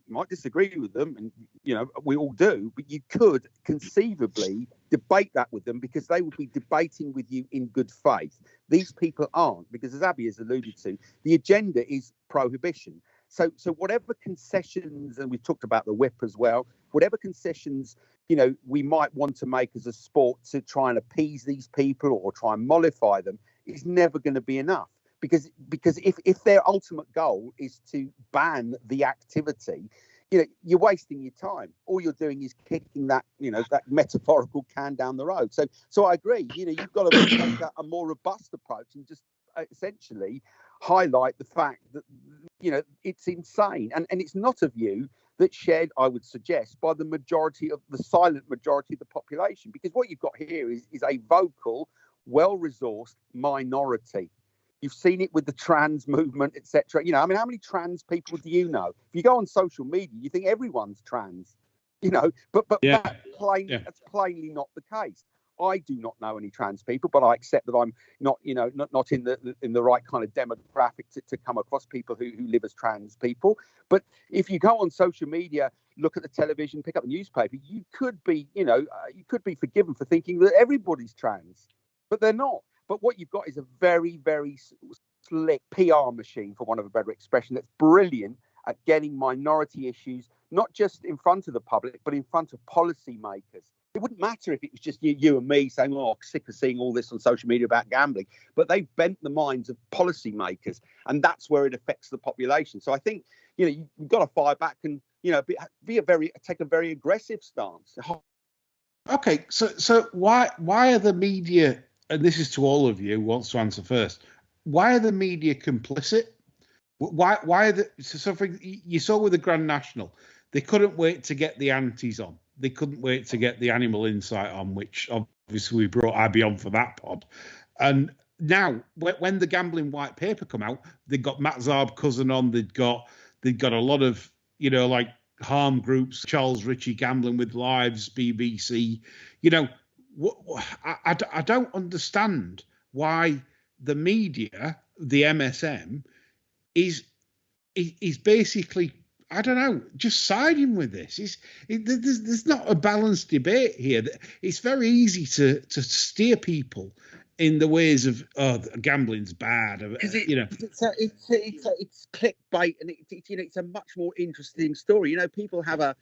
might disagree with them, and we all do, but you could conceivably debate that with them because they would be debating with you in good faith. These people aren't, because as Abby has alluded to, the agenda is prohibition. So whatever concessions, and we've talked about the whip as well, whatever concessions we might want to make as a sport to try and appease these people or try and mollify them is never going to be enough. Because if their ultimate goal is to ban the activity, you're wasting your time. All you're doing is kicking that that metaphorical can down the road. So I agree. You've got to take a more robust approach and just essentially highlight the fact that it's insane, and it's not a view that's shared, I would suggest, by the silent majority of the population. Because what you've got here is a vocal, well-resourced minority. You've seen it with the trans movement, etc. How many trans people do you know? If you go on social media, you think everyone's trans, but that's plainly not the case. I do not know any trans people, but I accept that I'm not in the right kind of demographic to come across people who live as trans people. But if you go on social media, look at the television, pick up the newspaper, you could be forgiven for thinking that everybody's trans, but they're not. But what you've got is a very, very slick PR machine, for want of a better expression, that's brilliant at getting minority issues, not just in front of the public, but in front of policymakers. It wouldn't matter if it was just you and me saying, oh, sick of seeing all this on social media about gambling. But they've bent the minds of policymakers, and that's where it affects the population. So I think, you've got to fire back and, take a very aggressive stance. Okay, so why are the media, and this is to all of you who wants to answer first, why are the media complicit? Why are you saw with the Grand National, they couldn't wait to get the antis on. They couldn't wait to get the Animal Insight on, which obviously we brought Abby on for that pod. And now, when the gambling white paper come out, they got Matt Zarb Cousin on. They've got a lot of like harm groups, Charles Ritchie, Gambling with Lives, BBC. I don't understand why the media, the MSM, is basically, I don't know, just siding with this. There's not a balanced debate here. It's very easy to steer people in the ways of gambling's bad. It's clickbait, and it's a much more interesting story. People have a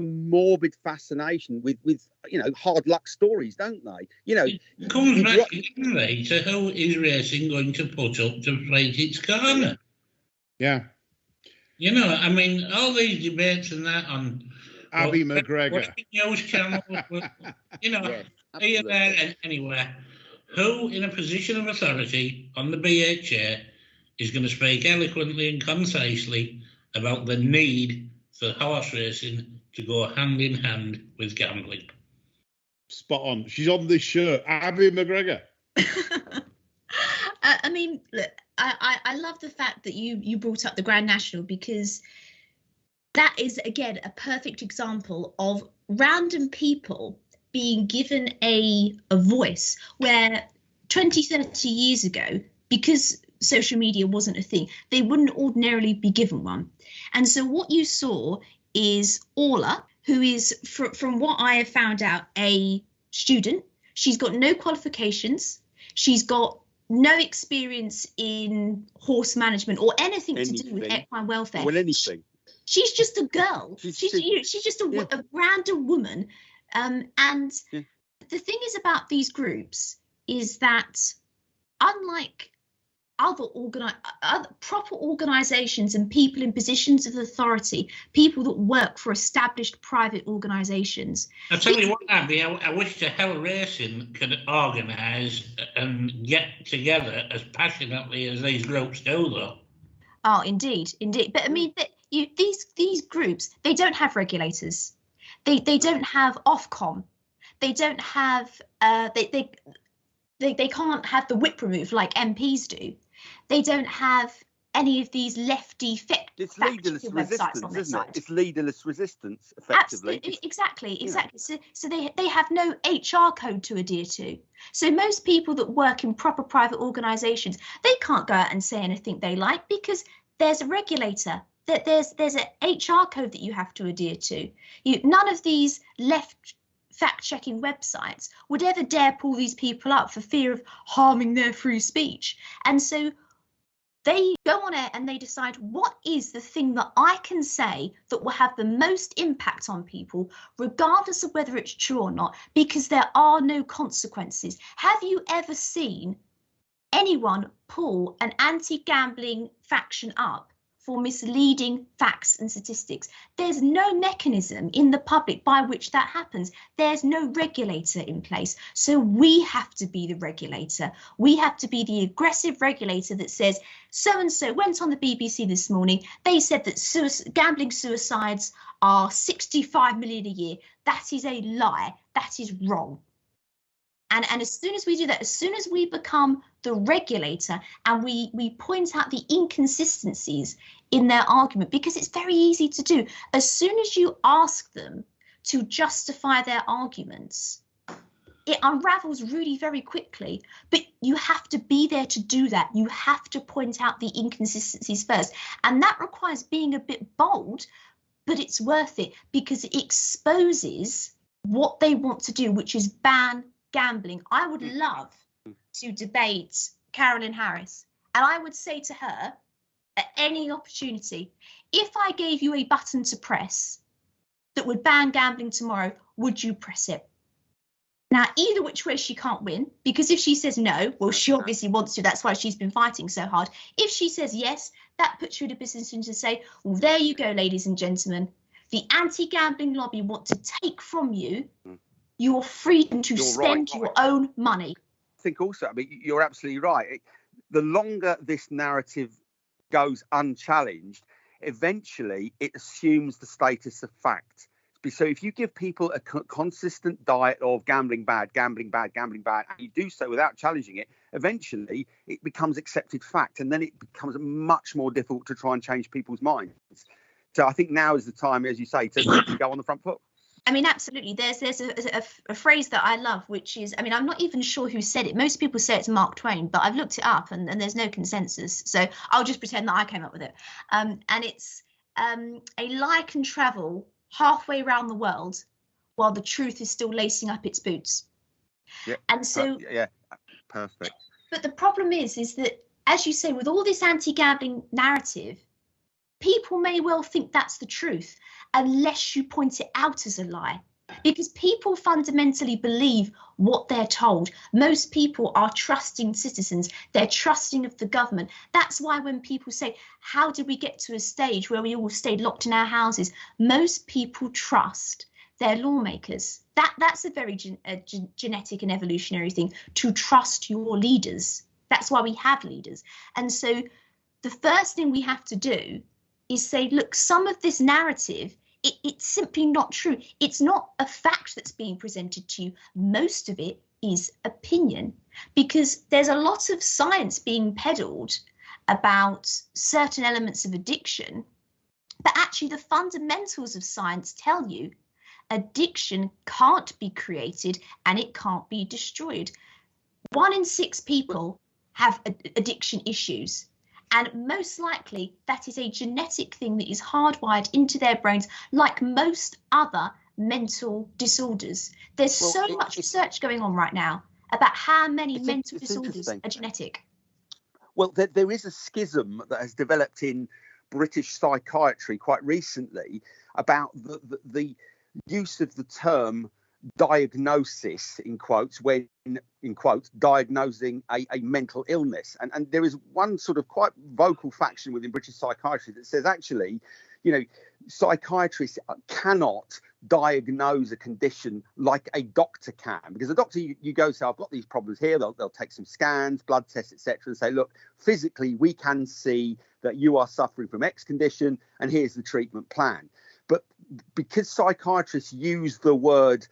morbid fascination with hard luck stories, don't they? It comes back anyway to who is racing going to put up to fight its corner. Yeah. All these debates and that on Abby McGregor, news channels, Yes, here, there, and anywhere. Who in a position of authority on the BHA is going to speak eloquently and concisely about the need for horse racing to go hand in hand with gambling. Spot on. She's on this shirt. Abby McGregor. I mean, look, I love the fact that you brought up the Grand National, because that is, again, a perfect example of random people being given a voice where 20, 30 years ago, because social media wasn't a thing, they wouldn't ordinarily be given one. And so what you saw is Orla, who is, from what I have found out, a student. She's got no qualifications. She's got no experience in horse management or anything to do with equine welfare. Well, anything. She's just a girl. She's just a random woman. And the thing is about these groups is that, unlike other proper organisations and people in positions of authority, people that work for established private organisations. I'll tell you what, Abby, I wish the Hell Racing could organise and get together as passionately as these groups do, though. Oh, indeed. But I mean, these groups, they don't have regulators. They don't have Ofcom. They don't have they can't have the whip removed like MPs do. They don't have any of these lefty it's leaderless resistance, isn't it? It's leaderless resistance, effectively. Absolutely, exactly. So they have no HR code to adhere to. So most people that work in proper private organisations, they can't go out and say anything they like because there's a regulator. There's an HR code that you have to adhere to. None of these left fact-checking websites would ever dare pull these people up for fear of harming their free speech. And so they go on it and they decide, what is the thing that I can say that will have the most impact on people, regardless of whether it's true or not, because there are no consequences. Have you ever seen anyone pull an anti-gambling faction up for misleading facts and statistics? There's no mechanism in the public by which that happens. There's no regulator in place. So we have to be the regulator. We have to be the aggressive regulator that says, so-and-so went on the BBC this morning. They said that gambling suicides are 65 million a year. That is a lie. That is wrong. And as soon as we do that, as soon as we become the regulator and we point out the inconsistencies in their argument, because it's very easy to do, as soon as you ask them to justify their arguments, it unravels really very quickly. But you have to be there to do that. You have to point out the inconsistencies first. And that requires being a bit bold, but it's worth it because it exposes what they want to do, which is ban gambling. I would love to debate Carolyn Harris, and I would say to her at any opportunity, if I gave you a button to press that would ban gambling tomorrow, would you press it? Now, either which way, she can't win, because if she says no, well, she obviously wants to. That's why she's been fighting so hard. If she says yes, that puts her in a position to say, well, there you go, ladies and gentlemen. The anti-gambling lobby want to take from you your freedom to spend your own money. I think also, I mean, you're absolutely right. The longer this narrative goes unchallenged, eventually it assumes the status of fact. So if you give people a consistent diet of gambling bad, gambling bad, gambling bad, and you do so without challenging it, eventually it becomes accepted fact, and then it becomes much more difficult to try and change people's minds. So I think now is the time, as you say, to go on the front foot. I mean, absolutely. There's a phrase that I love, which is, I mean, I'm not even sure who said it. Most people say it's Mark Twain, but I've looked it up and there's no consensus. So I'll just pretend that I came up with it. And it's a lie can travel halfway around the world while the truth is still lacing up its boots. Yeah. And so, yeah, perfect. But the problem is that, as you say, with all this anti-gambling narrative, people may well think that's the truth unless you point it out as a lie, because people fundamentally believe what they're told. Most people are trusting citizens. They're trusting of the government. That's why when people say, how did we get to a stage where we all stayed locked in our houses? Most people trust their lawmakers. That's a very genetic and evolutionary thing, to trust your leaders. That's why we have leaders. And so the first thing we have to do is say, look, some of this narrative, it's simply not true. It's not a fact that's being presented to you. Most of it is opinion, because there's a lot of science being peddled about certain elements of addiction, but actually the fundamentals of science tell you addiction can't be created and it can't be destroyed. 1 in 6 people have addiction issues, and most likely that is a genetic thing that is hardwired into their brains, like most other mental disorders. There's so much research going on right now about how many mental disorders are genetic. Well, there is a schism that has developed in British psychiatry quite recently about the use of the term diagnosis, in quotes, when, in quotes, diagnosing a mental illness. And there is one sort of quite vocal faction within British psychiatry that says, actually, you know, psychiatrists cannot diagnose a condition like a doctor can, because a doctor, you go say, I've got these problems here, they'll take some scans, blood tests, etc., and say, look, physically we can see that you are suffering from X condition and here's the treatment plan. But because psychiatrists use the word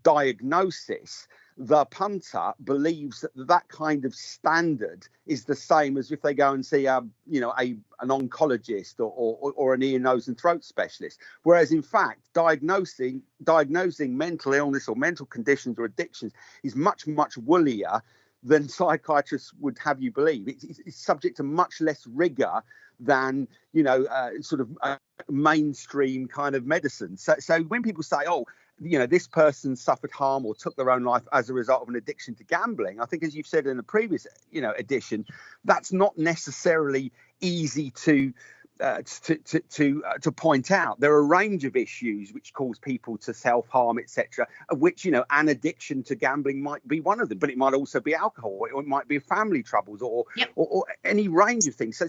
diagnosis, the punter believes that that kind of standard is the same as if they go and see an oncologist or an ear, nose and throat specialist. Whereas in fact, diagnosing mental illness or mental conditions or addictions is much, much woollier than psychiatrists would have you believe. It's subject to much less rigor than, mainstream kind of medicine. So when people say, oh, this person suffered harm or took their own life as a result of an addiction to gambling, I think, as you've said in a previous, edition, that's not necessarily easy to point out. There are a range of issues which cause people to self-harm, etc., of which, an addiction to gambling might be one of them, but it might also be alcohol, or it might be family troubles, or any range of things. So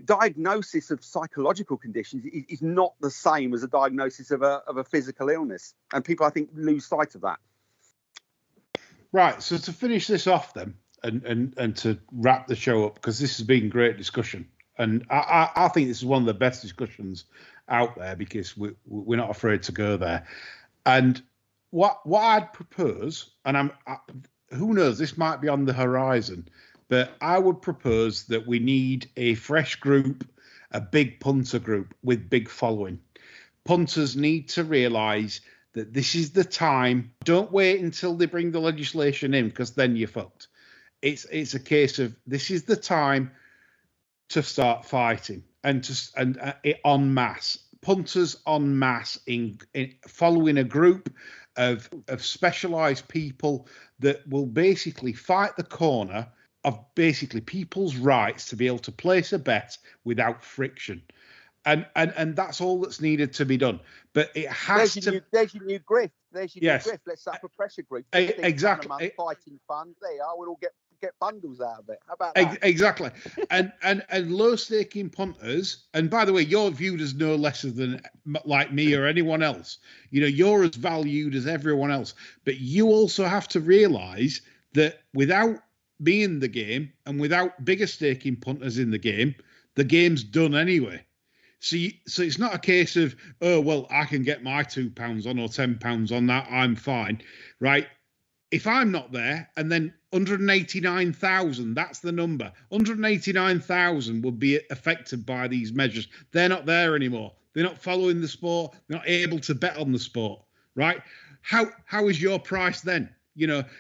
diagnosis of psychological conditions is not the same as a diagnosis of a physical illness, and people, I think, lose sight of that. Right. So to finish this off, then, and to wrap the show up, because this has been great discussion. And I think this is one of the best discussions out there, because we're not afraid to go there. And what I'd propose, and who knows, this might be on the horizon, but I would propose that we need a fresh group, a big punter group with big following. Punters need to realise that this is the time. Don't wait until they bring the legislation in, because then you're fucked. It's a case of, this is the time to start fighting and en masse. Punters en masse in following a group of specialised people that will basically fight the corner of basically people's rights to be able to place a bet without friction. And that's all that's needed to be done. But it has there's your new grift. There's your new grift. Let's set up a pressure group. Exactly. Fighting fund. There you are. We'll all get bundles out of it. How about that? Exactly. and low staking punters, and by the way, you're viewed as no lesser than like me or anyone else. You're as valued as everyone else. But you also have to realise that without me in the game and without bigger staking punters in the game's done anyway. So it's not a case of, oh, well, I can get my £2 on or £10 on that, I'm fine, right? If I'm not there, and then 189,000, that's the number. 189,000 will be affected by these measures. They're not there anymore. They're not following the sport. They're not able to bet on the sport, right? How is your price then?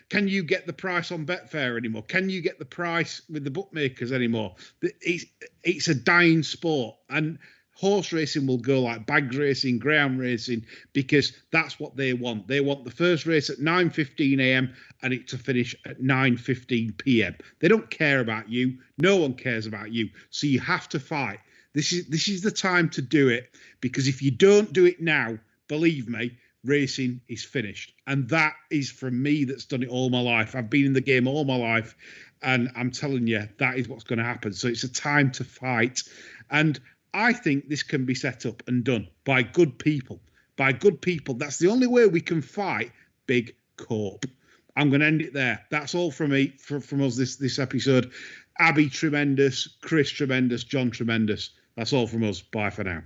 Can you get the price on Betfair anymore? Can you get the price with the bookmakers anymore? It's a dying sport. And horse racing will go like bag racing, greyhound racing, because that's what they want. They want the first race at 9:15 a.m. and it to finish at 9:15 p.m. They don't care about you. No one cares about you. So you have to fight. This is the time to do it, because if you don't do it now, believe me, racing is finished. And that is from me, that's done it all my life. I've been in the game all my life, and I'm telling you, that is what's going to happen. So it's a time to fight. And I think this can be set up and done by good people. By good people. That's the only way we can fight big corp. I'm going to end it there. That's all from me, from us this episode. Abby, tremendous. Chris, tremendous. John, tremendous. That's all from us. Bye for now.